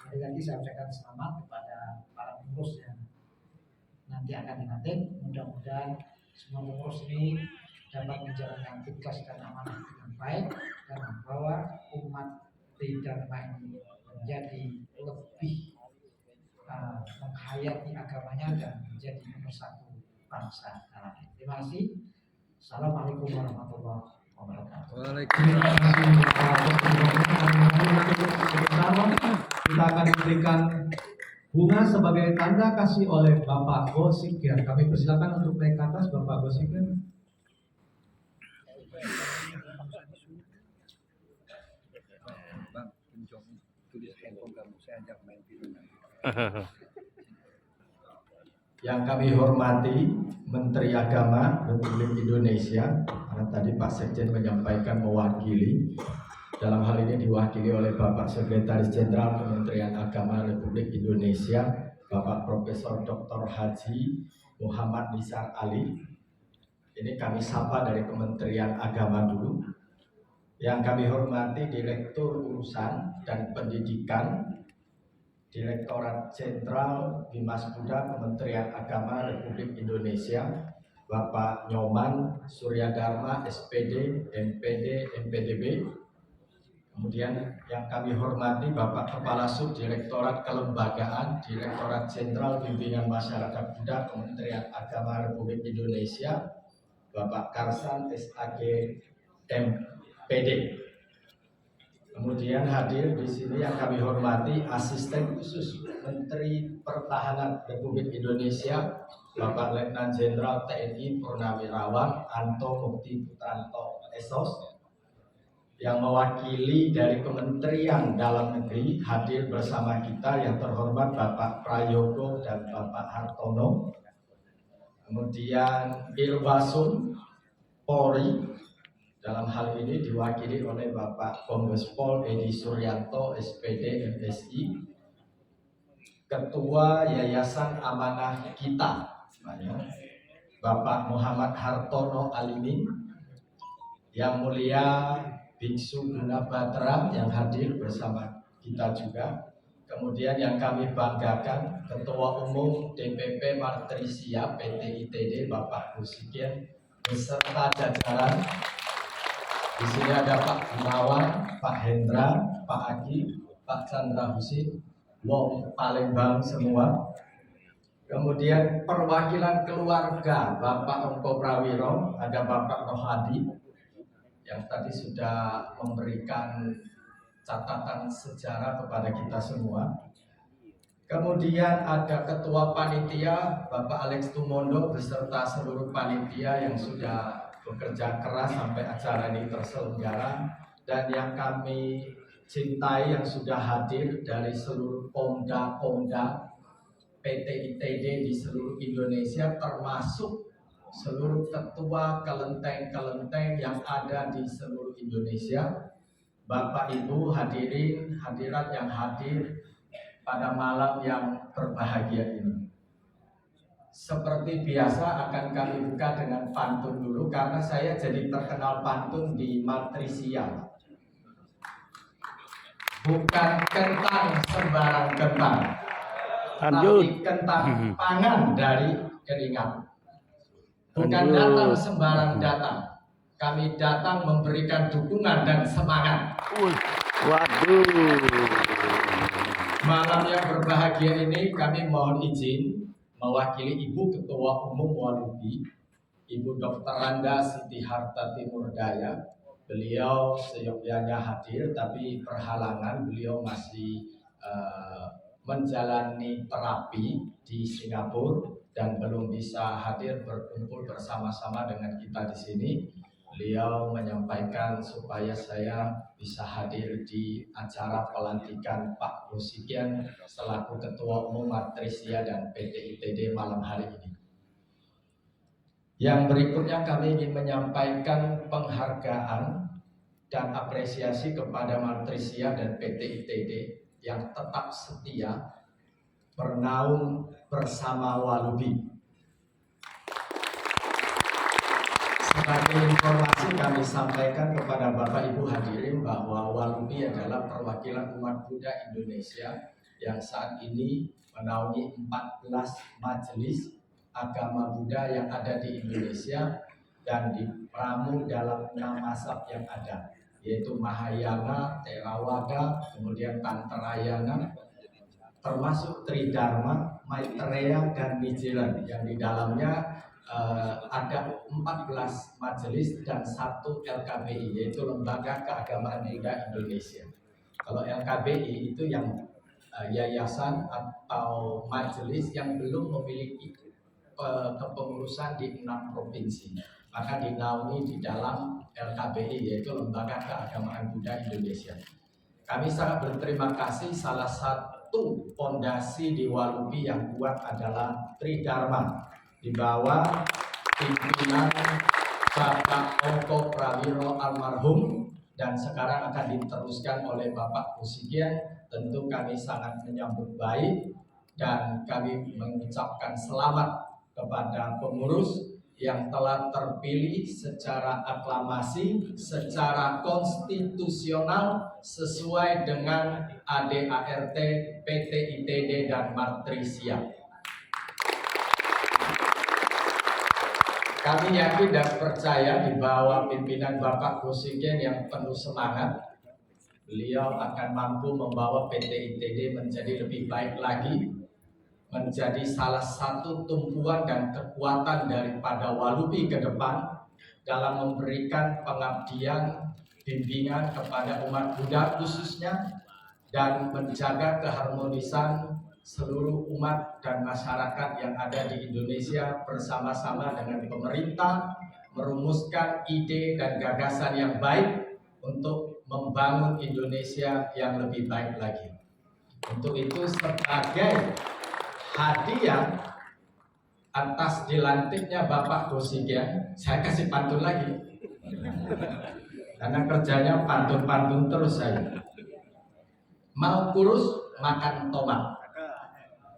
Hari lagi saya ucapkan selamat kepada para pengurus yang nanti akan dilantik. Mudah-mudahan semua pengurus ini dapat menjalankan tugas dan amanah dengan baik dan membawa umat Dharma ini menjadi lebih menghayati agamanya dan menjadi pemersatu bangsa dalam ini. Terima kasih. Assalamualaikum warahmatullahi wabarakatuh. Kita akan memberikan bunga sebagai tanda kasih oleh Bapak Gosikir. Kami persilakan untuk naik ke atas Bapak Gosikir. Yang kami hormati Menteri Agama Republik Indonesia, karena tadi Pak Sekjen menyampaikan mewakili, dalam hal ini diwakili oleh Bapak Sekretaris Jenderal Kementerian Agama Republik Indonesia, Bapak Profesor Dr. Haji Muhammad Nizar Ali. Ini kami sapa dari Kementerian Agama dulu. Yang kami hormati Direktur Urusan dan Pendidikan Direktorat Jenderal Bimas Buddha Kementerian Agama Republik Indonesia, Bapak Nyoman Suryadharma SPD, MPD, MPDB. Kemudian yang kami hormati Bapak Kepala Subdirektorat Kelembagaan Direktorat Jenderal Bimbingan Masyarakat Buddha Kementerian Agama Republik Indonesia, Bapak Karsan SAG MPD. Kemudian hadir di sini yang kami hormati Asisten Khusus Menteri Pertahanan Republik Indonesia, Bapak Letnan Jenderal TNI Purnawirawan Anto Mukti Putranto SOS. Yang mewakili dari Kementerian Dalam Negeri hadir bersama kita yang terhormat Bapak Prayogo dan Bapak Hartono. Kemudian Irwasum Polri dalam hal ini diwakili oleh Bapak Kombes Pol Edi Suryanto SPD MSI, Ketua Yayasan Amanah Kita Bapak Muhammad Hartono Alimin, yang mulia Biksu Gunabatra yang hadir bersama kita juga. Kemudian yang kami banggakan Ketua Umum DPP Martrisia PT ITD Bapak Gosikir beserta jajaran. Di sini ada Pak Gunawan, Pak Hendra, Pak Aki, Pak Chandra Husin, Wong Palembang semua. Kemudian perwakilan keluarga Bapak Ongko Prawiro, ada Bapak Rohadi yang tadi sudah memberikan catatan sejarah kepada kita semua. Kemudian ada Ketua Panitia Bapak Alex Tumondo beserta seluruh panitia yang sudah bekerja keras sampai acara ini terselenggara, dan yang kami cintai yang sudah hadir dari seluruh Pomda PT ITD di seluruh Indonesia, termasuk seluruh ketua kelenteng-kelenteng yang ada di seluruh Indonesia. Bapak Ibu hadirin hadirat yang hadir pada malam yang berbahagia ini. Seperti biasa akan kami buka dengan pantun dulu, karena saya jadi terkenal pantun di Matrisia. Bukan kentang sembarang kentang, tapi kentang pangan dari keringat. Bukan datang sembarang datang, kami datang memberikan dukungan dan semangat. Waduh. Malam yang berbahagia ini kami mohon izin mewakili Ibu Ketua Umum Walubi, Ibu Dr. Randa Siti Hartati Murdaya. Beliau seyogyanya hadir, tapi perhalangan beliau masih menjalani terapi di Singapura dan belum bisa hadir berkumpul bersama-sama dengan kita di sini. Beliau menyampaikan supaya saya bisa hadir di acara pelantikan Pak Rusikian selaku Ketua Umum Matrisia dan PT ITD malam hari ini. Yang berikutnya kami ingin menyampaikan penghargaan dan apresiasi kepada Matrisia dan PT ITD yang tetap setia bernaung bersama Walubi. Sebagai informasi kami sampaikan kepada Bapak Ibu hadirin bahwa Walubi adalah perwakilan umat Buddha Indonesia yang saat ini menaungi 14 majelis agama Buddha yang ada di Indonesia dan diramu dalam 6 mazhab yang ada, yaitu Mahayana, Theravada, kemudian Tantrayana, termasuk Tridharma, Maitreya, dan Nichiren yang di dalamnya ada 14 majelis dan 1 LKBI, yaitu Lembaga Keagamaan Buddha Indonesia. Kalau LKBI itu yang yayasan atau majelis yang belum memiliki kepengurusan di 6 provinsi, maka dinaungi di dalam LKBI, yaitu Lembaga Keagamaan Buddha Indonesia. Kami sangat berterima kasih. Salah satu fondasi di Walubi yang kuat adalah Tridharma di bawah pimpinan Bapak Ongko Prawiro almarhum dan sekarang akan diteruskan oleh Bapak Rusikian. Tentu kami sangat menyambut baik dan kami mengucapkan selamat kepada pengurus yang telah terpilih secara aklamasi, secara konstitusional sesuai dengan ADART, PT ITD, dan Matrisia. Kami yakin dan percaya di bawah pimpinan Bapak Rusikian yang penuh semangat, beliau akan mampu membawa PT ITD menjadi lebih baik lagi, menjadi salah satu tumpuan dan kekuatan daripada Walubi ke depan dalam memberikan pengabdian, bimbingan kepada umat Buddha khususnya, dan menjaga keharmonisan seluruh umat dan masyarakat yang ada di Indonesia bersama-sama dengan pemerintah, merumuskan ide dan gagasan yang baik untuk membangun Indonesia yang lebih baik lagi. Untuk itu sebagai hadiah atas dilantiknya Bapak Rusikian, saya kasih pantun lagi. Karena kerjanya pantun-pantun terus saya. Mau kurus makan tomat.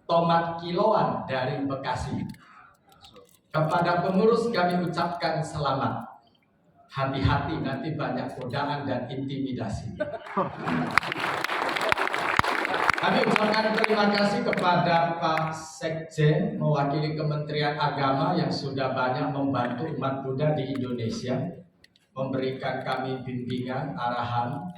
Tomat kiloan dari Bekasi. Kepada pengurus kami ucapkan selamat. Hati-hati nanti banyak godaan dan intimidasi. Kami ucapkan terima kasih kepada Pak Sekjen mewakili Kementerian Agama yang sudah banyak membantu umat Buddha di Indonesia, memberikan kami bimbingan, arahan.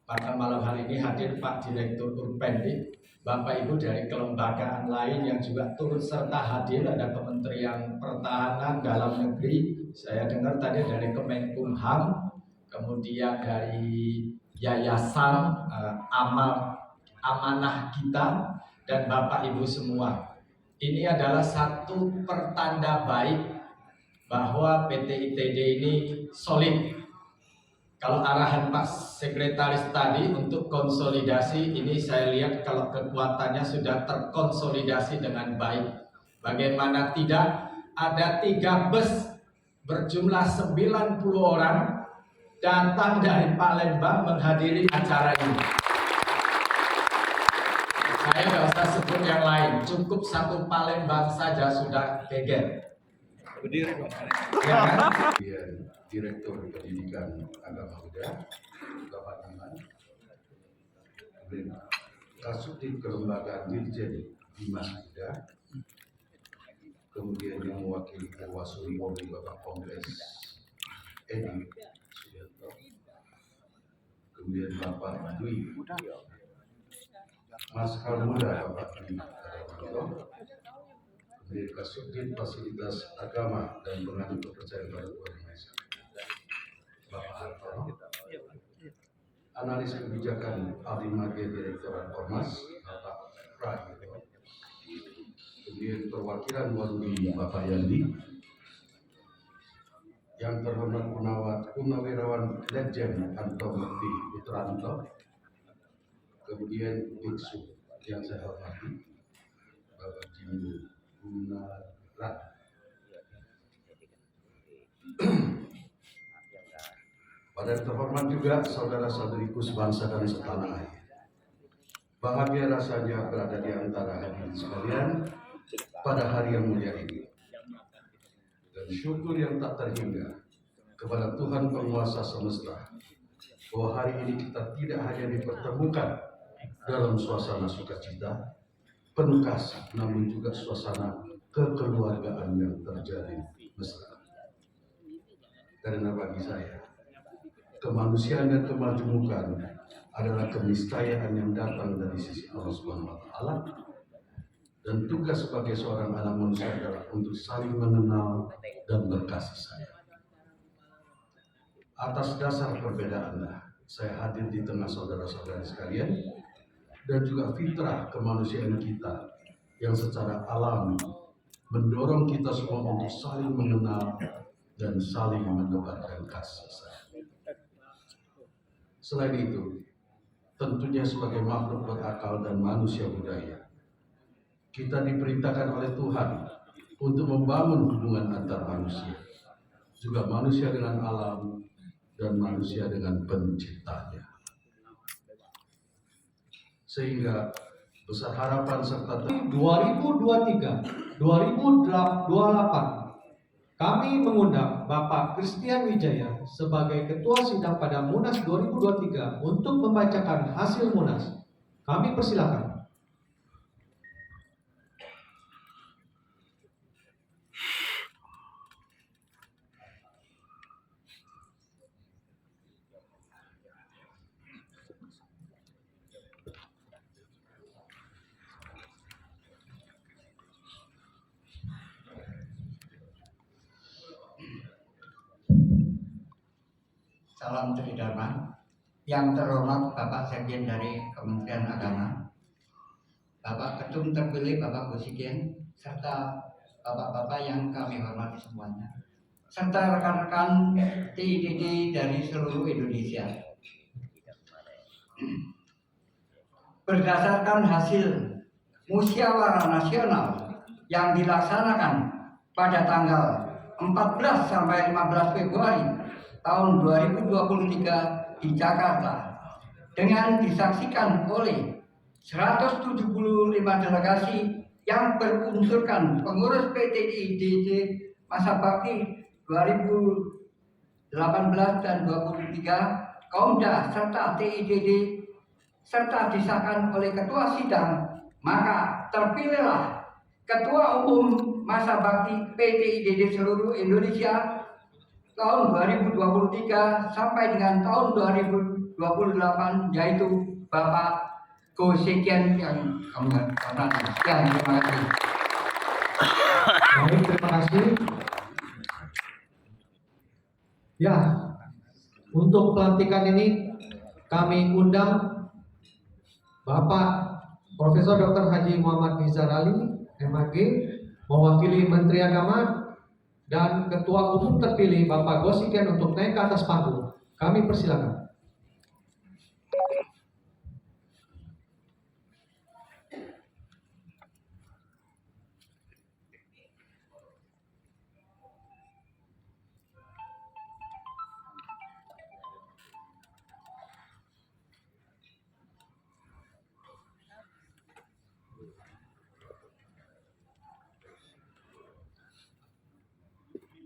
Pada malam hari ini hadir Pak Direktur Urpendi, Bapak Ibu dari kelembagaan lain yang juga turut serta hadir, ada Kementerian Pertahanan, Dalam Negeri, saya dengar tadi dari Kemenkumham, kemudian dari Yayasan Amanah Kita, dan Bapak Ibu semua. Ini adalah satu pertanda baik bahwa PT ITD ini solid. Kalau arahan Pak Sekretaris tadi untuk konsolidasi, ini saya lihat kalau kekuatannya sudah terkonsolidasi dengan baik. Bagaimana tidak, ada 3 bus berjumlah 90 orang datang dari Palembang menghadiri acara ini. Saya nggak usah sebut yang lain, cukup 1 Palembang saja sudah geger. Berdiri. Ya kan? Direktur Pendidikan Agama Buddha, Bapak Iman, Kasubdit Kelembagaan Dirjen Dimas Buddha, kemudian yang mewakili Irwasuli Polri Bapak Kompes Edi Suyanto, kemudian Bapak Dwi Maskal Muda Bapak Dwi Darmanto, kemudian Kasubdit Fasilitas Agama dan Penganut Kepercayaan pada Tuhan Yang Maha Esa Bapak Hartono, Analis Kebijakan Ahli Magia Direktorat Ormas Bapak Pragito, kemudian perwakilan Walubi Bapak Yandi, yang terhormat Purnawirawan Legend Anto Mukti Putranto, kemudian Biksu yang saya hormati Bapak Jimbo Gunarat, pada terhormat juga saudara-saudariku sebangsa dan setanah air. Bahagia rasanya berada di antara hadirin sekalian pada hari yang mulia ini. Dan syukur yang tak terhingga kepada Tuhan penguasa semesta bahwa hari ini kita tidak hanya dipertemukan dalam suasana sukacita, penuh kasih, namun juga suasana kekeluargaan yang terjalin mesra. Karena bagi saya, kemanusiaan dan kemajemukan adalah keniscayaan yang datang dari sisi Allah Subhanahu wa Ta'ala, dan tugas sebagai seorang anak manusia adalah untuk saling mengenal dan berkasih sayang. Atas dasar perbedaanlah saya hadir di tengah saudara-saudara sekalian, dan juga fitrah kemanusiaan kita yang secara alami mendorong kita semua untuk saling mengenal dan saling menebarkan kasih sayang. Selain itu, tentunya sebagai makhluk berakal dan manusia budaya, kita diperintahkan oleh Tuhan untuk membangun hubungan antar manusia, juga manusia dengan alam dan manusia dengan penciptanya. Sehingga besar harapan serta 2023-2028 kami mengundang Bapak Christian Wijaya sebagai Ketua Sidang pada Munas 2023 untuk membacakan hasil Munas. Kami persilakan. Salam Tridharma. Yang terhormat Bapak Sekjen dari Kementerian Agama, Bapak Ketum terpilih Bapak Gusikien, serta Bapak-Bapak yang kami hormati semuanya, serta rekan-rekan TIDD dari seluruh Indonesia. Berdasarkan hasil musyawarah nasional yang dilaksanakan pada tanggal 14 sampai 15 Februari tahun 2023 di Jakarta, dengan disaksikan oleh 175 delegasi yang berunsurkan pengurus PTIDD masa bakti 2018 dan 2023, Komda serta TIDD, serta disahkan oleh Ketua Sidang, maka terpilihlah Ketua Umum Masa Bakti PTIDD seluruh Indonesia tahun 2023 sampai dengan tahun 2028, yaitu Bapak Gusikien yang kami hormati. Sekian, terima kasih. Baik, terima kasih. Ya, untuk pelantikan ini kami undang Bapak Profesor Dr. Haji Muhammad Nizar Ali, MAG, mewakili Menteri Agama, dan Ketua Umum terpilih Bapak Gusikien untuk naik ke atas panggung. Kami persilakan.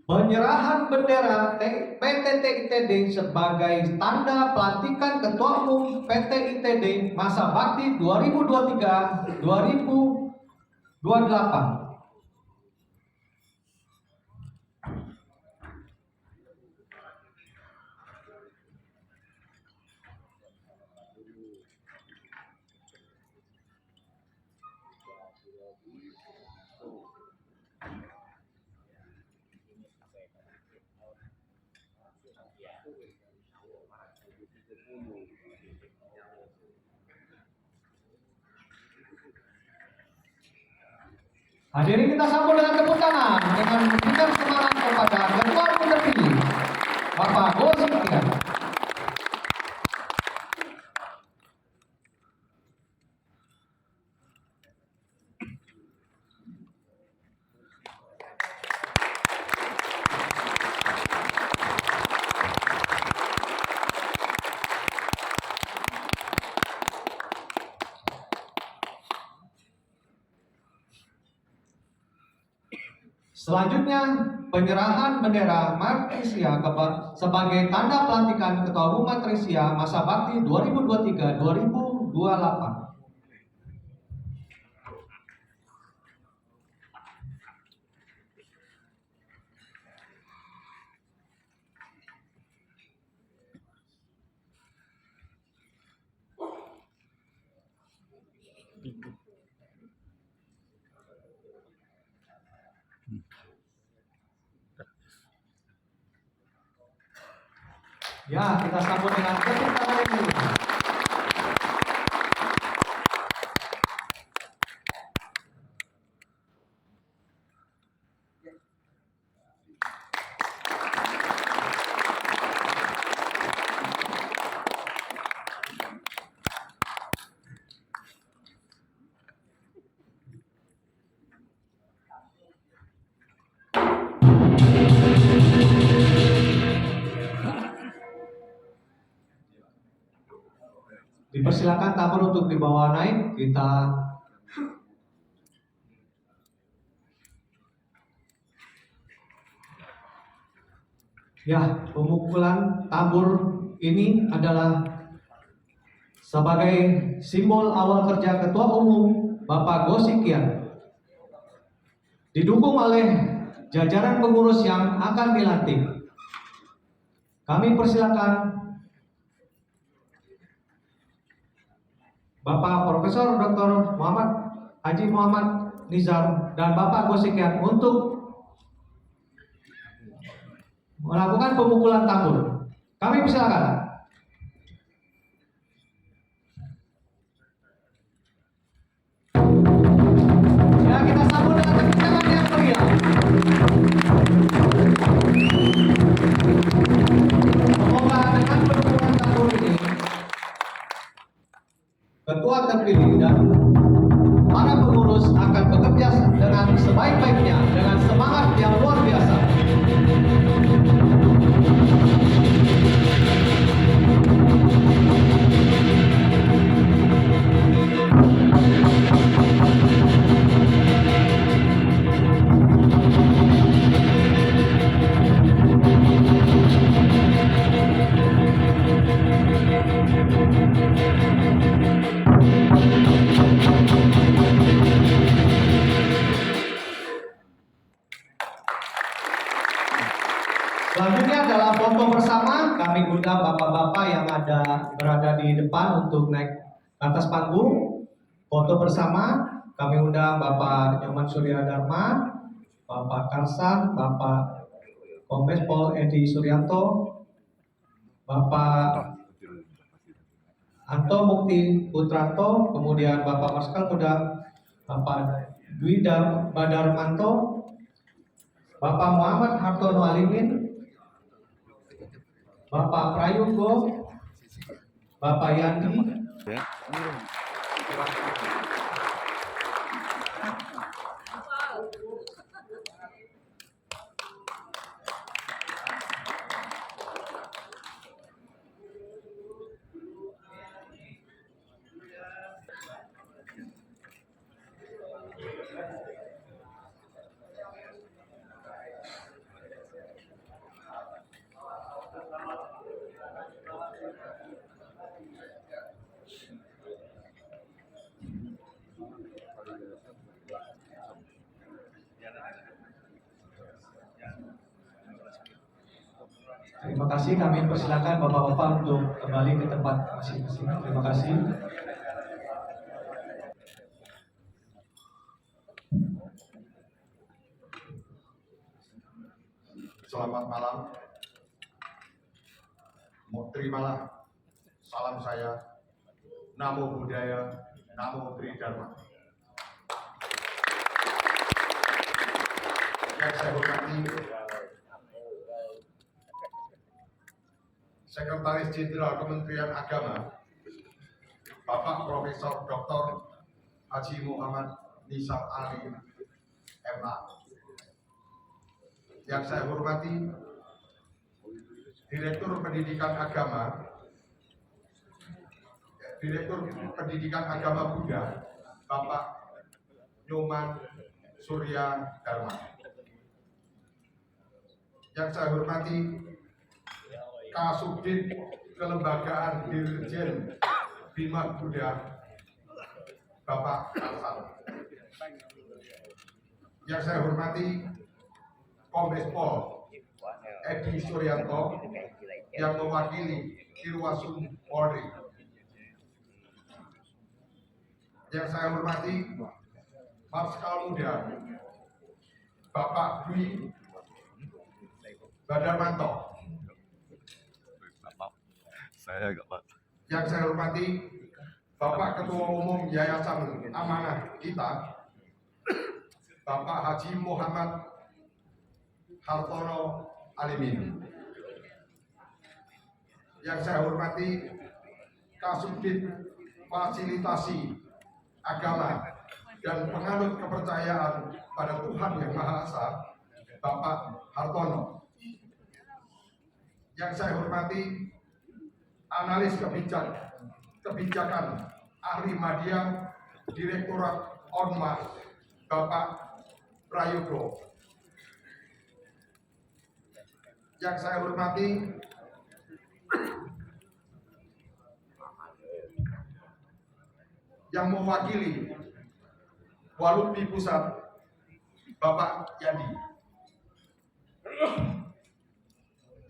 Penyerahan bendera PT ITD sebagai tanda pelantikan Ketua Umum PT ITD masa bakti 2023-2028. Hadirin kita sambut dengan tepuk tangan dengan memberikan semangat kepada Ketua Umum terpilih Bapak Go Sikian. Selanjutnya, penyerahan bendera Matrisia sebagai tanda pelantikan Ketua Umum Matrisia masa bakti 2023-2028. Ya, kita sambut dengan tepuk tangan ini. Dipersilakan tabur untuk dibawa naik. Pemukulan tabur ini adalah sebagai simbol awal kerja Ketua Umum Bapak Go Sikian, didukung oleh jajaran pengurus yang akan dilantik. Kami persilakan Bapak Profesor Dr. Haji Muhammad Nizar dan Bapak Go Sikian untuk melakukan pemukulan tabur. Kami persilakan. Ya, kita sambut dengan tepuk tangan yang meriah. Semoga dengan pemukulan tabur ini Ketua terpilih dan para pengurus akan bekerja dengan sebaik-baiknya dengan semangat yang luar biasa. Selanjutnya adalah foto bersama. Kami undang bapak-bapak yang berada di depan untuk naik ke atas panggung. Foto bersama. Kami undang Bapak Nyoman Surya Dharma, Bapak Karsan, Bapak Kombes Pol Edi Suryanto, Bapak Anto Mukti Putranto, kemudian Bapak Marskal Muda Bapak Dwi Badarmanto, Bapak Muhammad Hartono Alimin, Bapak Prayogo, Bapak Yandi, terima kasih. Kami persilakan bapak-bapak untuk kembali ke tempat masing-masing. Terima kasih. Selamat malam. Terimalah salam saya. Namo Buddhaya, Namo Tridharma. Yang saya hormati Sekretaris Jenderal Kementerian Agama, Bapak Profesor Dr. Haji Muhammad Nizar Ali, MA. Yang saya hormati Direktur Pendidikan Agama, Direktur Pendidikan Agama Buddha, Bapak Nyoman Surya Dharma. Yang saya hormati Kasubdit Kelembagaan Dirjen Bima Buddha, Bapak Hasan. Yang saya hormati Kombes Pol Edi Suryanto yang mewakili Irwasum Polri. Yang saya hormati Marskal Muda Bapak Dwi Badarmanto. Yang saya hormati Bapak Ketua Umum Yayasan Amanah Kita, Bapak Haji Muhammad Hartono Alimin. Yang saya hormati Kasubdit Fasilitasi Agama dan Penganut Kepercayaan pada Tuhan Yang Maha Esa, Bapak Hartono. Yang saya hormati Analis Kebijakan Ahli Media Direktorat Ormas, Bapak Prayogo. Yang saya hormati yang mewakili Walumpi Pusat, Bapak Yandi.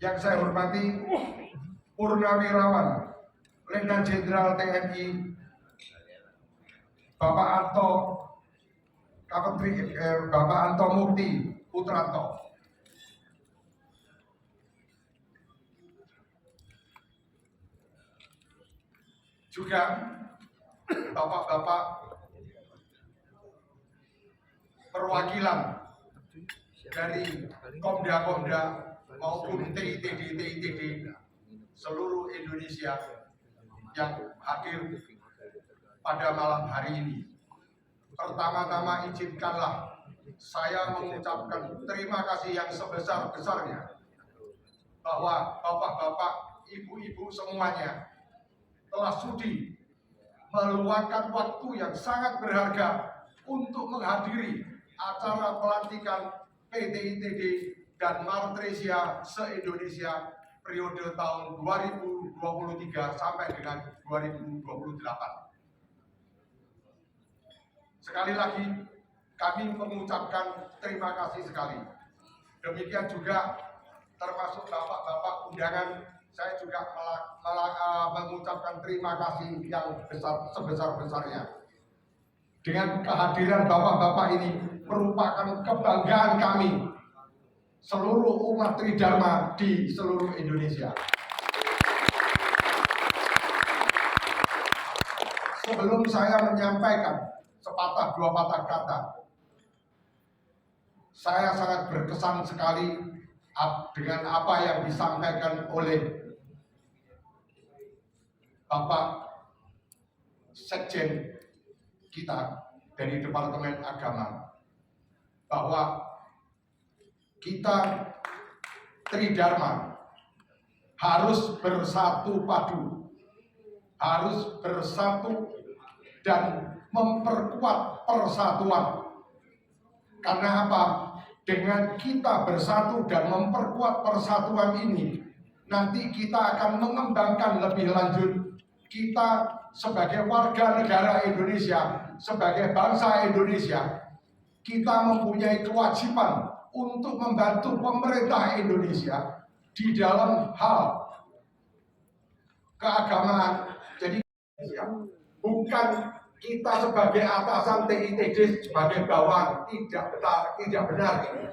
Yang saya hormati Purnawirawan Letnan Jenderal TNI Bapak Anto Mukti Putranto. Juga bapak-bapak perwakilan dari Komda maupun TITD seluruh Indonesia yang hadir pada malam hari ini. Pertama-tama izinkanlah saya mengucapkan terima kasih yang sebesar-besarnya bahwa bapak-bapak, ibu-ibu semuanya telah sudi meluangkan waktu yang sangat berharga untuk menghadiri acara pelantikan PTITD dan Martresia se-Indonesia periode tahun 2023 sampai dengan 2028. Sekali lagi kami mengucapkan terima kasih sekali. Demikian juga termasuk bapak-bapak undangan, saya juga mengucapkan terima kasih yang sebesar-besarnya. Dengan kehadiran bapak-bapak ini merupakan kebanggaan kami seluruh umat Tridharma di seluruh Indonesia. Sebelum saya menyampaikan sepatah dua patah kata, saya sangat berkesan sekali dengan apa yang disampaikan oleh Bapak Sekjen kita dari Departemen Agama, bahwa kita Tridharma harus bersatu padu, harus bersatu dan memperkuat persatuan. Karena apa? Dengan kita bersatu dan memperkuat persatuan ini, nanti kita akan mengembangkan lebih lanjut. Kita sebagai warga negara Indonesia, sebagai bangsa Indonesia, kita mempunyai kewajiban untuk membantu pemerintah Indonesia di dalam hal keagamaan. Jadi bukan kita sebagai atasan TITD sebagai bawahan, tidak benar ini.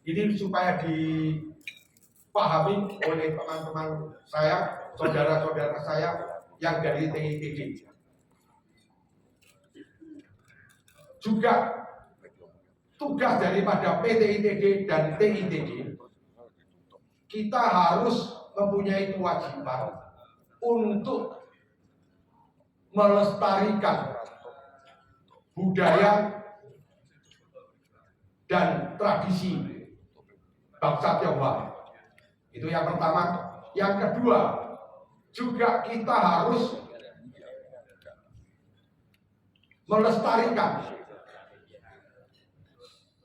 Ini supaya dipahami oleh teman-teman saya, saudara-saudara saya yang dari TITD. Juga tugas daripada PTITD dan TITD, kita harus mempunyai kewajiban untuk melestarikan budaya dan tradisi bangsa Tionghoa. Itu yang pertama. Yang kedua, juga kita harus melestarikan,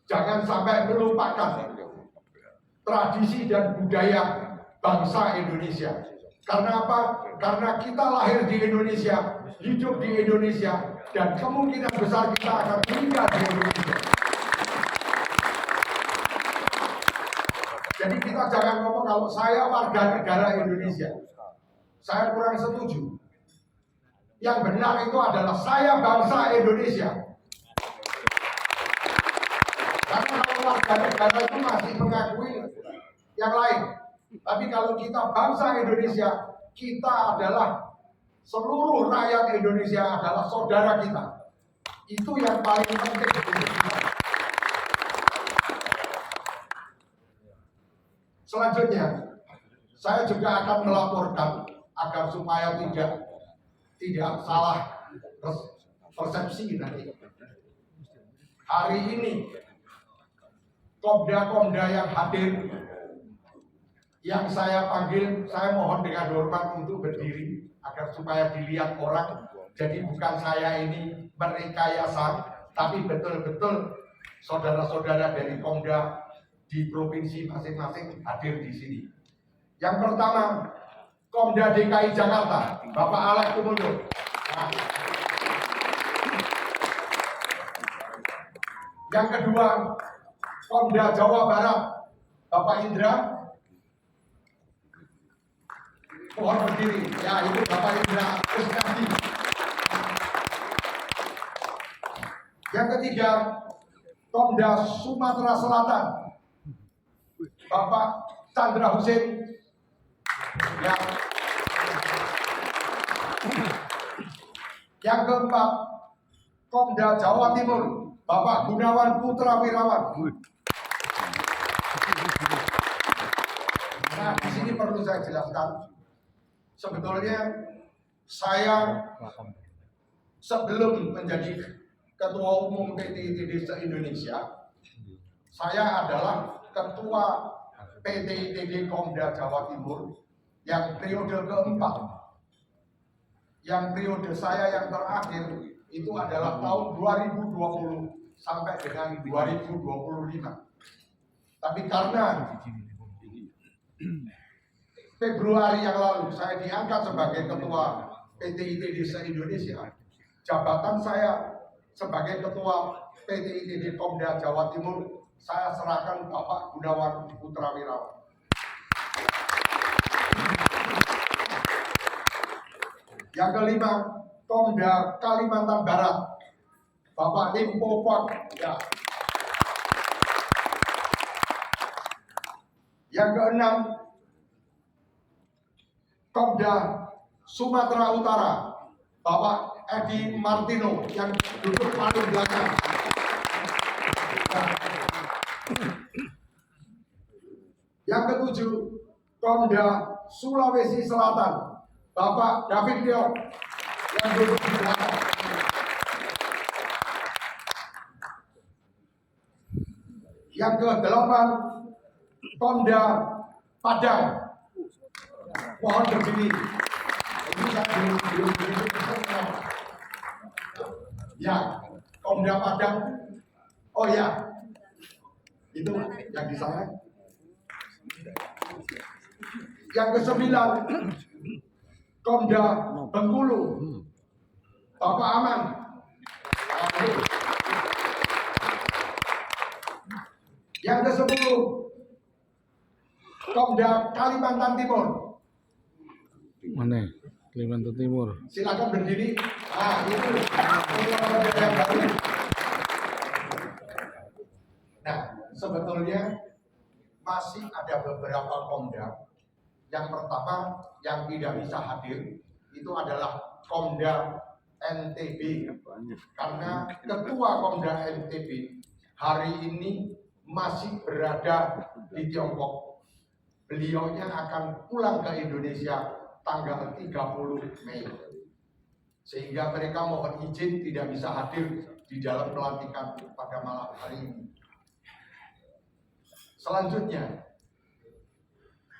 jangan sampai melupakan tradisi dan budaya bangsa Indonesia. Karena apa? Karena kita lahir di Indonesia, hidup di Indonesia, dan kemungkinan besar kita akan meninggal di Indonesia. Jadi kita jangan ngomong kalau saya warga negara Indonesia. Saya kurang setuju. Yang benar itu adalah saya bangsa Indonesia. Karena kalau warga negara itu masih mengakui yang lain. Tapi kalau kita bangsa Indonesia, kita adalah seluruh rakyat Indonesia adalah saudara kita. Itu yang paling penting untuk kita. Selanjutnya, saya juga akan melaporkan agar supaya tidak salah persepsi nanti. Hari ini komda-komda yang hadir, yang saya panggil, saya mohon dengan hormat untuk berdiri agar supaya dilihat orang. Jadi bukan saya ini merekayasa, tapi betul-betul saudara-saudara dari komda di provinsi masing-masing hadir di sini. Yang pertama, Komda DKI Jakarta, Bapak Alex Kumundur. Nah. Yang kedua, Komda Jawa Barat, Bapak Indra. Mohon berdiri. Ya, itu Bapak Indra Kusnadi. Yang ketiga, Komda Sumatera Selatan, Bapak Chandra Husin. Ya. Yang keempat, Komda Jawa Timur, Bapak Gunawan Putra Wirawan. Nah, di sini perlu saya jelaskan. Sebetulnya saya sebelum menjadi Ketua Umum PTITD se-Indonesia, saya adalah Ketua PTITD Komda Jawa Timur yang periode keempat. Yang periode saya yang terakhir itu adalah tahun 2020 sampai dengan 2025. Tapi karena Februari yang lalu saya diangkat sebagai Ketua PTITD se-Indonesia, jabatan saya sebagai Ketua PTITD Komda Jawa Timur saya serahkan Bapak Gunawan Putra Wirawan. Yang kelima, Komda Kalimantan Barat, Bapak Limpo Pak. Ya. Yang keenam, Komda Sumatera Utara, Bapak Edi Martino yang duduk paling belakang. Yang ketujuh, Komda Sulawesi Selatan, Bapak David Leong yang duduk di belakang. Yang ke-8, Komda Padang. Mohon berdiri. Ini saya belum ya, Komda Padang. Oh ya, itu yang di sana. Yang ke-9, Komda Bengkulu, Bapak Aman. Yang ke-10, Komda Kalimantan Timur. Mana? Kalimantan Timur. Silakan berdiri. Ah, itu yang baru. Nah, sebetulnya masih ada beberapa Komda. Yang pertama yang tidak bisa hadir itu adalah Komda NTB, karena ketua Komda NTB hari ini masih berada di Tiongkok. Beliaunya akan pulang ke Indonesia tanggal 30 Mei. Sehingga mereka mohon izin tidak bisa hadir di dalam pelantikan pada malam hari ini. Selanjutnya,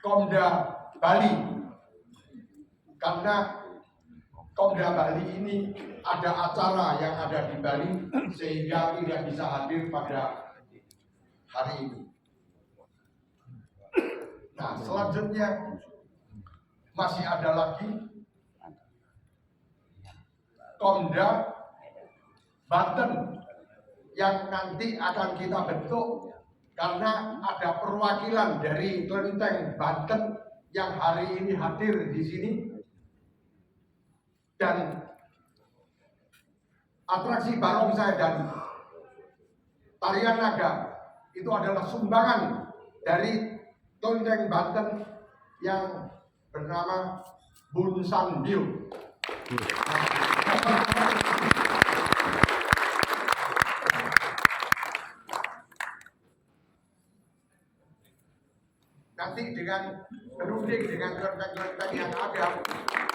Komda Bali. Karena Komda Bali ini ada acara yang ada di Bali sehingga tidak bisa hadir pada hari ini. Nah, selanjutnya masih ada lagi Komda Banten yang nanti akan kita bentuk karena ada perwakilan dari kelenteng Banten yang hari ini hadir di sini. Dan atraksi barongsai dan tarian naga itu adalah sumbangan dari kelenteng Banten yang bernama Bun Sandio. Nanti dengan berunding dengan kelenteng-kelenteng yang ada,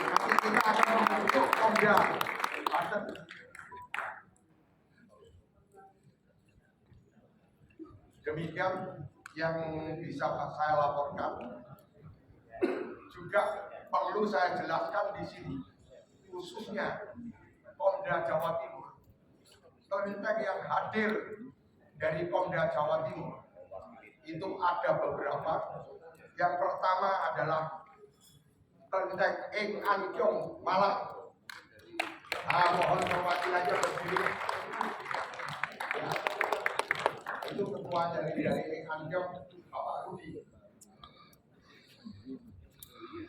nanti kita akan membentuk Komda Banten. Demikian yang bisa saya laporkan. Juga perlu saya jelaskan di sini, khususnya Komda Jawa Timur. Kelenteng yang hadir dari Komda Jawa Timur itu ada beberapa. Yang pertama adalah kelenteng Eng Ankyong Malang. Nah, mohon perwakilannya berdiri. Ya. Itu ketua dari Eng Ankyong, Bapak Rudi.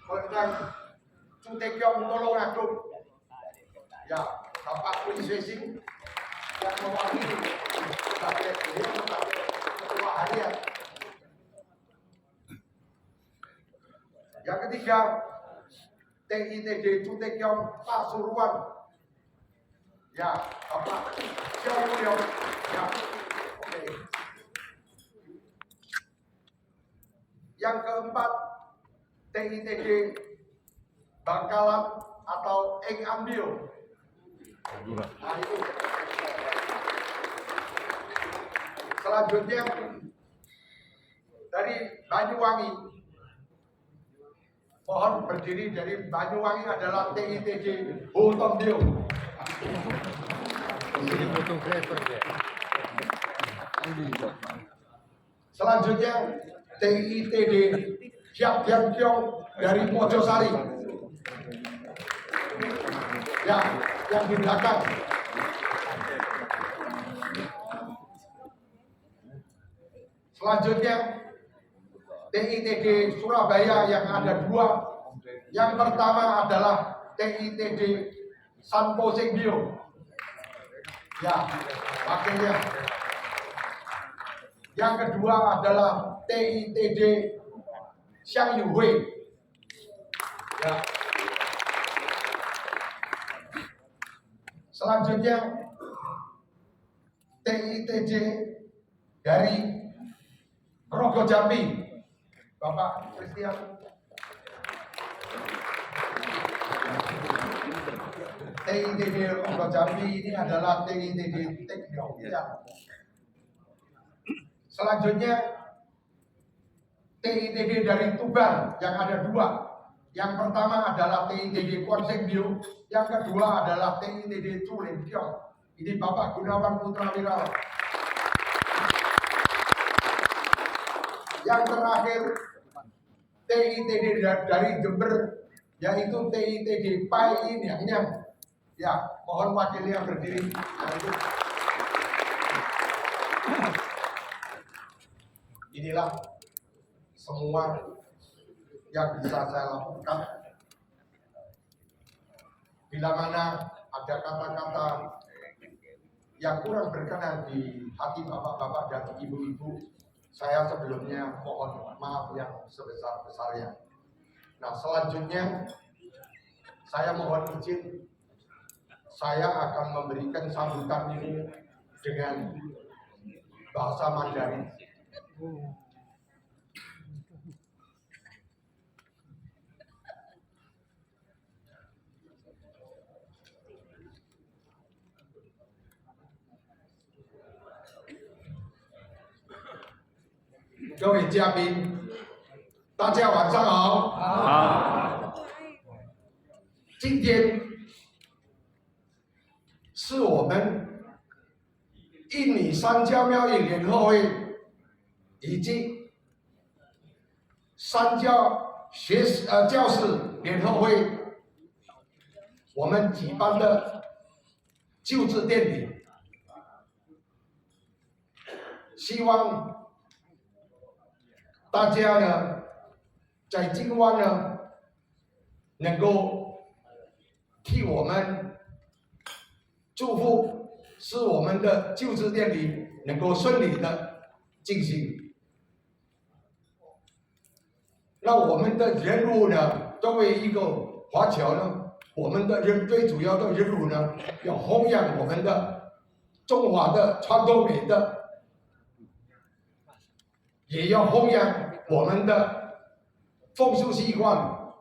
Kelenteng Cutekyong Tulungagung. Ya, Bapak Kulisesing yang mewakili sebagai ketua harian. Yang ketiga, TITD Cutekyong Pasuruan. Ya, Bapak Xiao Mulyo. Ya, oke. Yang keempat, TITD Bangkalan atau Eng Ambil. Nah, itu. Selanjutnya dari Banyuwangi. Mohon berdiri dari Banyuwangi adalah TITD Botondio. Selanjutnya TITD Siap Kyong dari Mojosari. Ya, yang di belakang. Selanjutnya TITD Surabaya yang ada dua. Yang pertama adalah TITD Sanpo Senggio. Ya, wakilnya. Yang kedua adalah TITD Xiang Yuhui. Ya. Selanjutnya TITD dari Rogo Jambi, Bapak Christian. TITD Rogo Jambi ini adalah TITD Teknologi. Selanjutnya TITD dari Tuban yang ada dua. Yang pertama adalah TITD Konsengbio, yang kedua adalah TITD Culenkyong. Ini Bapak Gunawan Putra Wirawan. Yang terakhir TITD dari Jember, yaitu TITD Pai Nyang. Ya, mohon wakilnya berdiri. Inilah semua yang bisa saya lakukan. Bila mana ada kata-kata yang kurang berkenan di hati bapak-bapak dan ibu-ibu, Saya sebelumnya mohon maaf yang sebesar-besarnya. Nah, selanjutnya saya mohon izin, saya akan memberikan sambutan ini dengan bahasa Mandarin. Các vị嘉宾，大家晚上好。好，今天是我们印尼三教庙宇联合会以及三教教师联合会我们举办的就职典礼，希望大家呢在今晚呢能够替我们祝福，使我们的就职典礼能够顺利的进行。那我们的任务呢，作为一个华侨呢，我们的最主要的任务呢，要弘扬我们的中华的传统美德，也要弘扬我们的风俗习惯，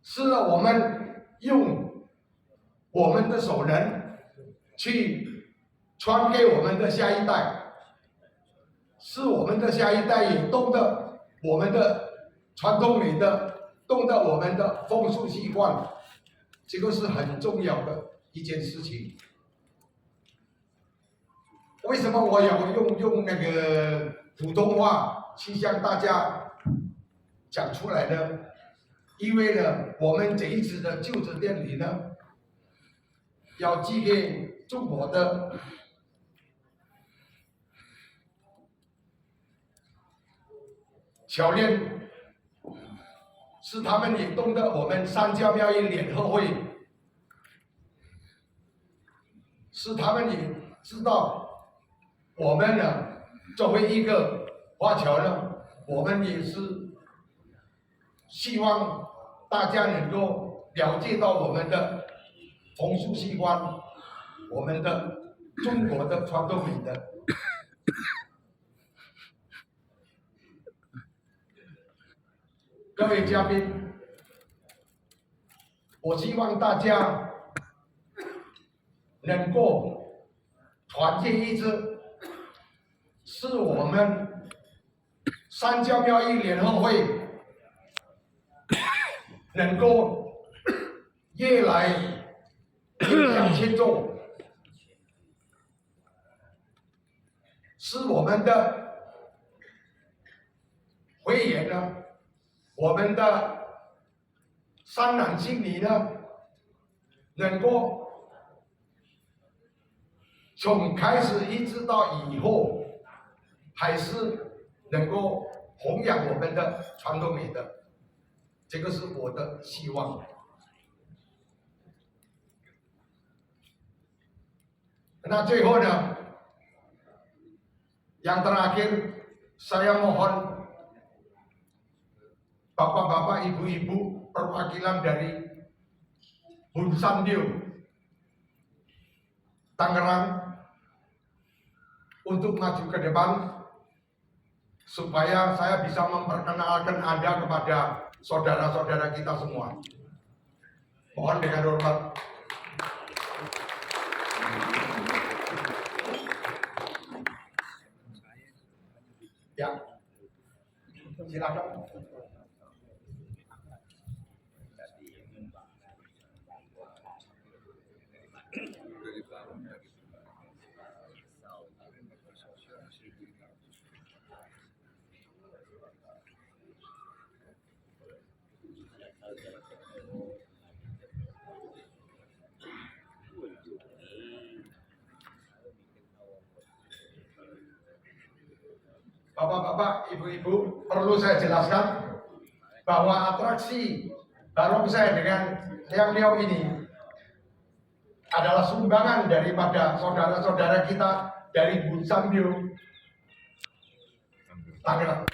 使我们用我们的手能去传给我们的下一代，使我们的下一代也懂得我们的传统美德，懂得我们的风俗习惯，这个是很重要的一件事情。为什么我要用那个普通话去向大家讲出来呢？因为呢，我们这一次的就职典礼呢，要寄给中国的侨联，使他们也懂得我们三教庙宇联合会，使他们也知道我们呢，作为一个华侨呢，我们也是希望大家能够了解到我们的风俗习惯，我们的中国的传统美德。各位嘉宾，我希望大家能够团结一致，使我们三教庙宇联合会能够越来越向前走，使我们的会员呢，我们的善男信女呢，能够从开始一直到以后，还是能够弘扬我们的传统美德，这个是我的希望。那最后呢，yang terakhir saya mohon Bapak-bapak, ibu-ibu perwakilan dari Bun Sandio Tangerang untuk maju ke depan supaya saya bisa memperkenalkan Anda kepada saudara-saudara kita semua. Mohon dengan hormat. Ya, silakan. Bapak-bapak, ibu-ibu, perlu saya jelaskan bahwa atraksi barongsai dengan liang-liang ini adalah sumbangan daripada saudara-saudara kita dari Bun Sandio Tangerang.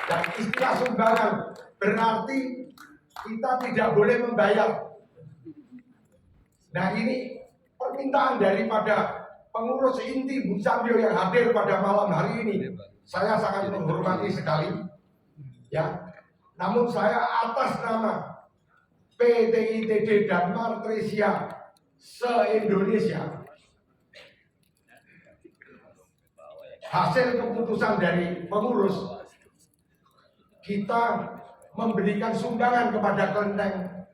Dan istilah sumbangan berarti kita tidak boleh membayar. Nah ini permintaan daripada pengurus inti Bu Samyo yang hadir pada malam hari ini. Saya sangat menghormati sekali. Ya, namun saya atas nama PT ITD dan Martresia se-Indonesia, hasil keputusan dari pengurus, kita memberikan sumbangan kepada kelenteng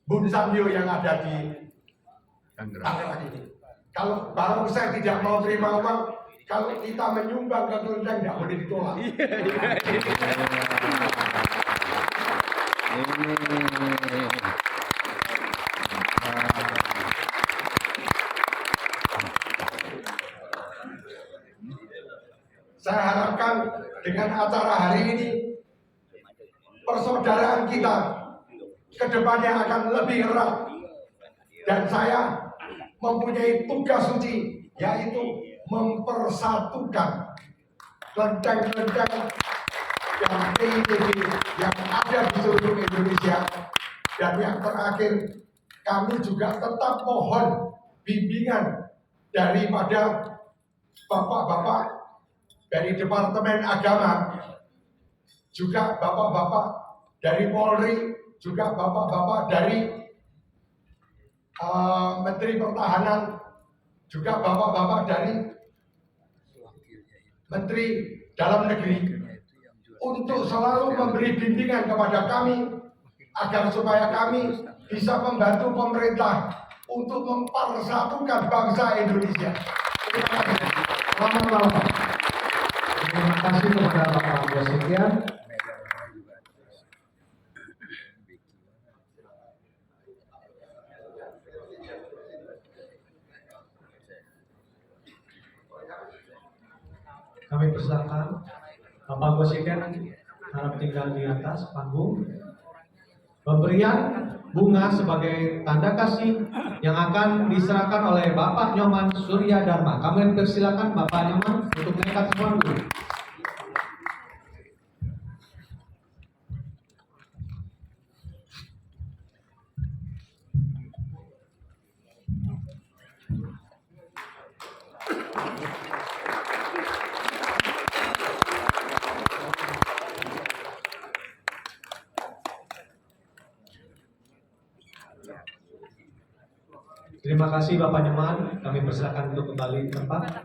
Bun Samyo yang ada di Tangerang ini. Kalau barang saya tidak mau terima uang, kalau kita menyumbang ke kelenteng tidak boleh ditolak. Saya harapkan dengan acara hari ini persaudaraan kita ke depannya akan lebih erat, dan saya mempunyai tugas suci, yaitu mempersatukan kelenteng-kelenteng yang PITB yang ada di seluruh Indonesia. Dan yang terakhir, kami juga tetap mohon bimbingan daripada bapak-bapak dari Departemen Agama, juga bapak-bapak dari Polri, juga bapak-bapak dari Menteri Pertahanan, juga bapak-bapak dari Menteri Dalam Negeri, untuk selalu memberi bimbingan kepada kami agar supaya kami bisa membantu pemerintah untuk mempersatukan bangsa Indonesia. Terima kasih. Selamat malam. Terima kasih kepada Bapak Bosikian. Kami persilakan Bapak Bosikian harap tinggal di atas panggung. Pemberian bunga sebagai tanda kasih yang akan diserahkan oleh Bapak Nyoman Surya Dharma. Kami persilakan Bapak Nyoman untuk naik ke atas panggung. Terima kasih Bapak Nyoman, kami persilakan untuk kembali ke tempat.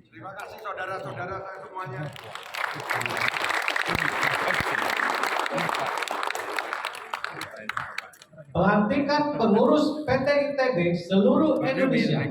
Terima kasih saudara-saudara saya semuanya. Pelantikan pengurus PT ITB seluruh Indonesia.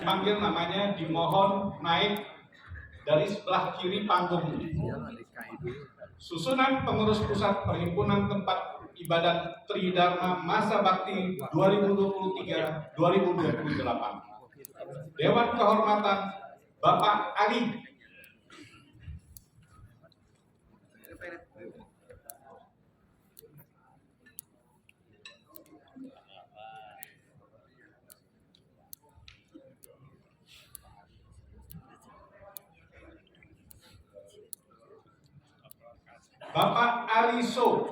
Panggil namanya dimohon naik dari sebelah kiri panggung. Susunan pengurus pusat Perhimpunan Tempat Ibadat Tridharma Masa Bakti 2023-2028. Dewan Kehormatan Bapak Ali. Bapak Aliso.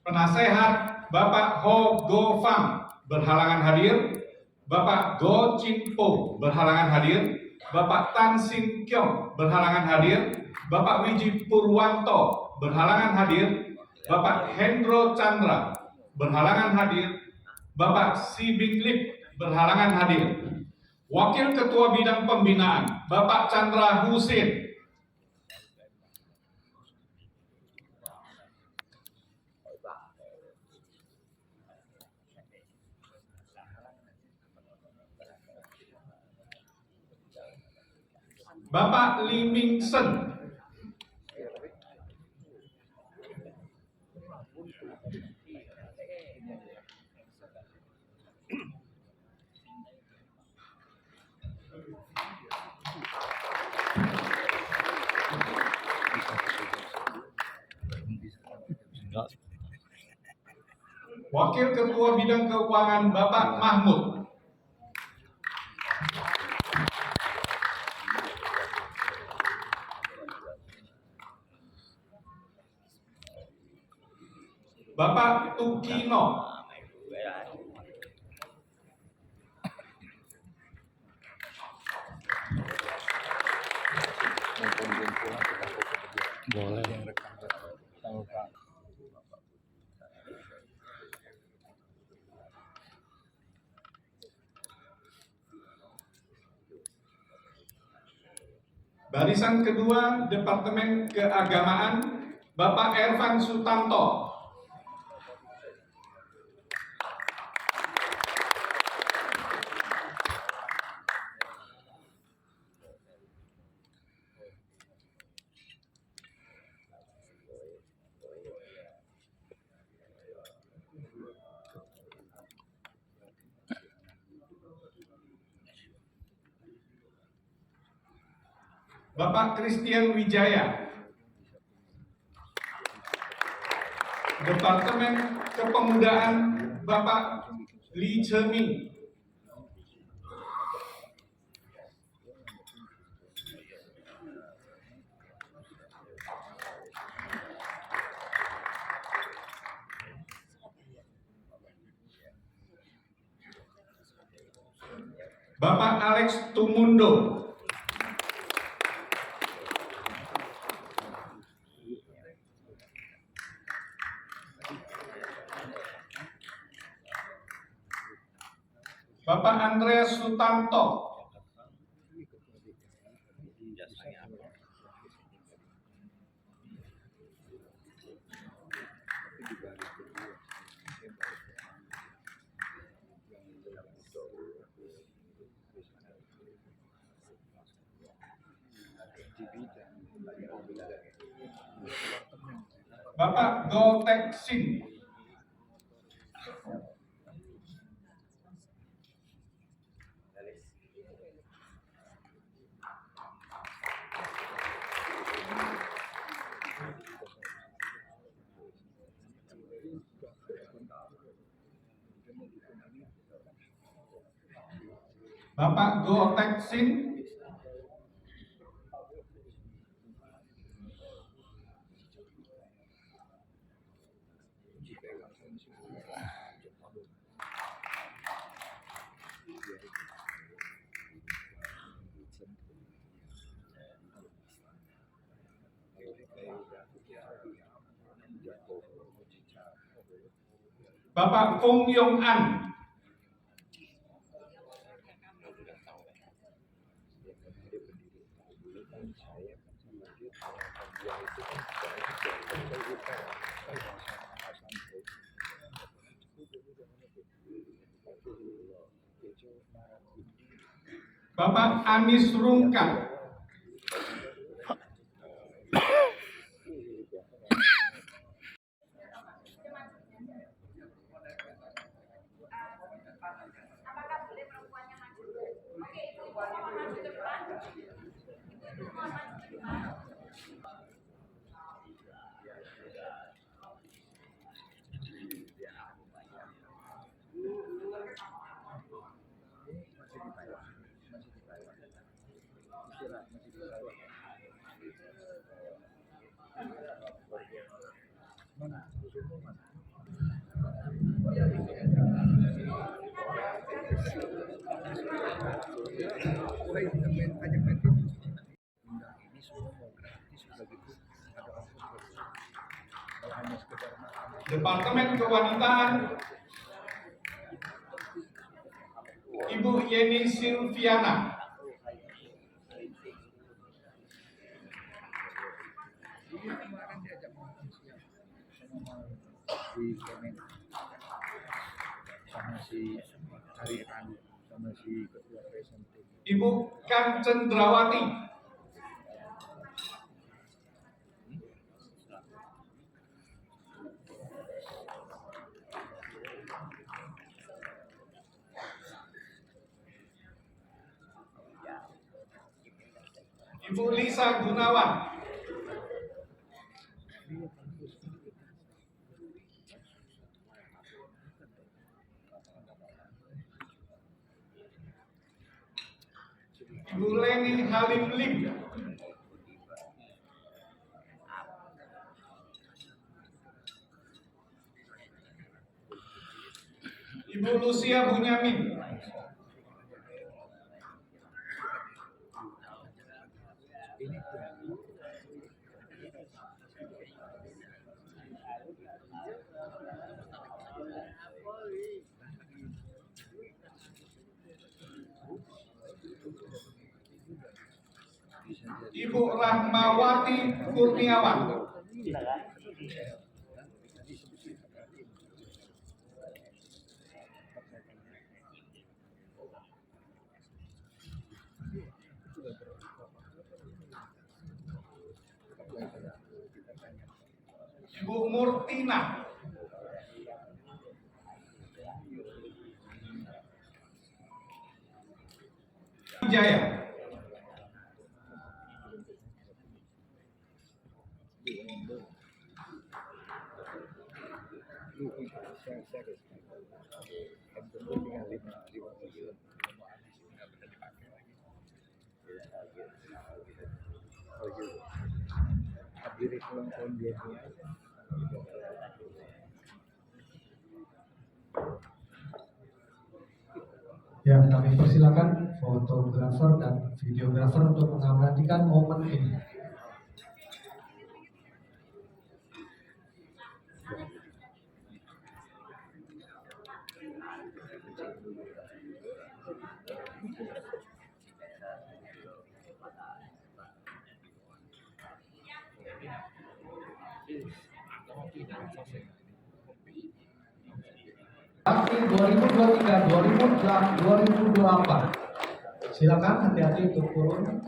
Penasehat Bapak Ho Go Fang berhalangan hadir, Bapak Go Chin Po berhalangan hadir, Bapak Tan Sin Kyong berhalangan hadir, Bapak Wiji Purwanto berhalangan hadir, Bapak Hendro Chandra berhalangan hadir, Bapak Si Bing Lip berhalangan hadir. Wakil Ketua Bidang Pembinaan Bapak Chandra Husin. Bapak Lee Ming Sen. Wakil Ketua Bidang Keuangan Bapak Mahmud. Bapak Tukino. Boleh. Barisan kedua Departemen Keagamaan Bapak Ervan Sutanto. Bapak Christian Wijaya. Departemen Kepemudaan Bapak Lee Cheming. Bapak Alex Tumundo. Bapak Andreas Sutanto. Bapak Go Tek Sin. Bapak Go Tek Sin. Bapak Fung Yong An. Bapak Anis Rungkat. Departemen Kewanitaan Ibu Yeni Silviana. Ibu Kancendrawati. Ibu Lisa Gunawan. Ibu Leni Halim Lim. Ibu Lucia Bunyamin. Ibu Rahmawati Kurniawan. Ibu Murtina. Jaya. Ya, kami persilakan fotografer dan videografer untuk mengabadikan momen ini. Bakti 2023-2024. Silakan hati-hati untuk turun.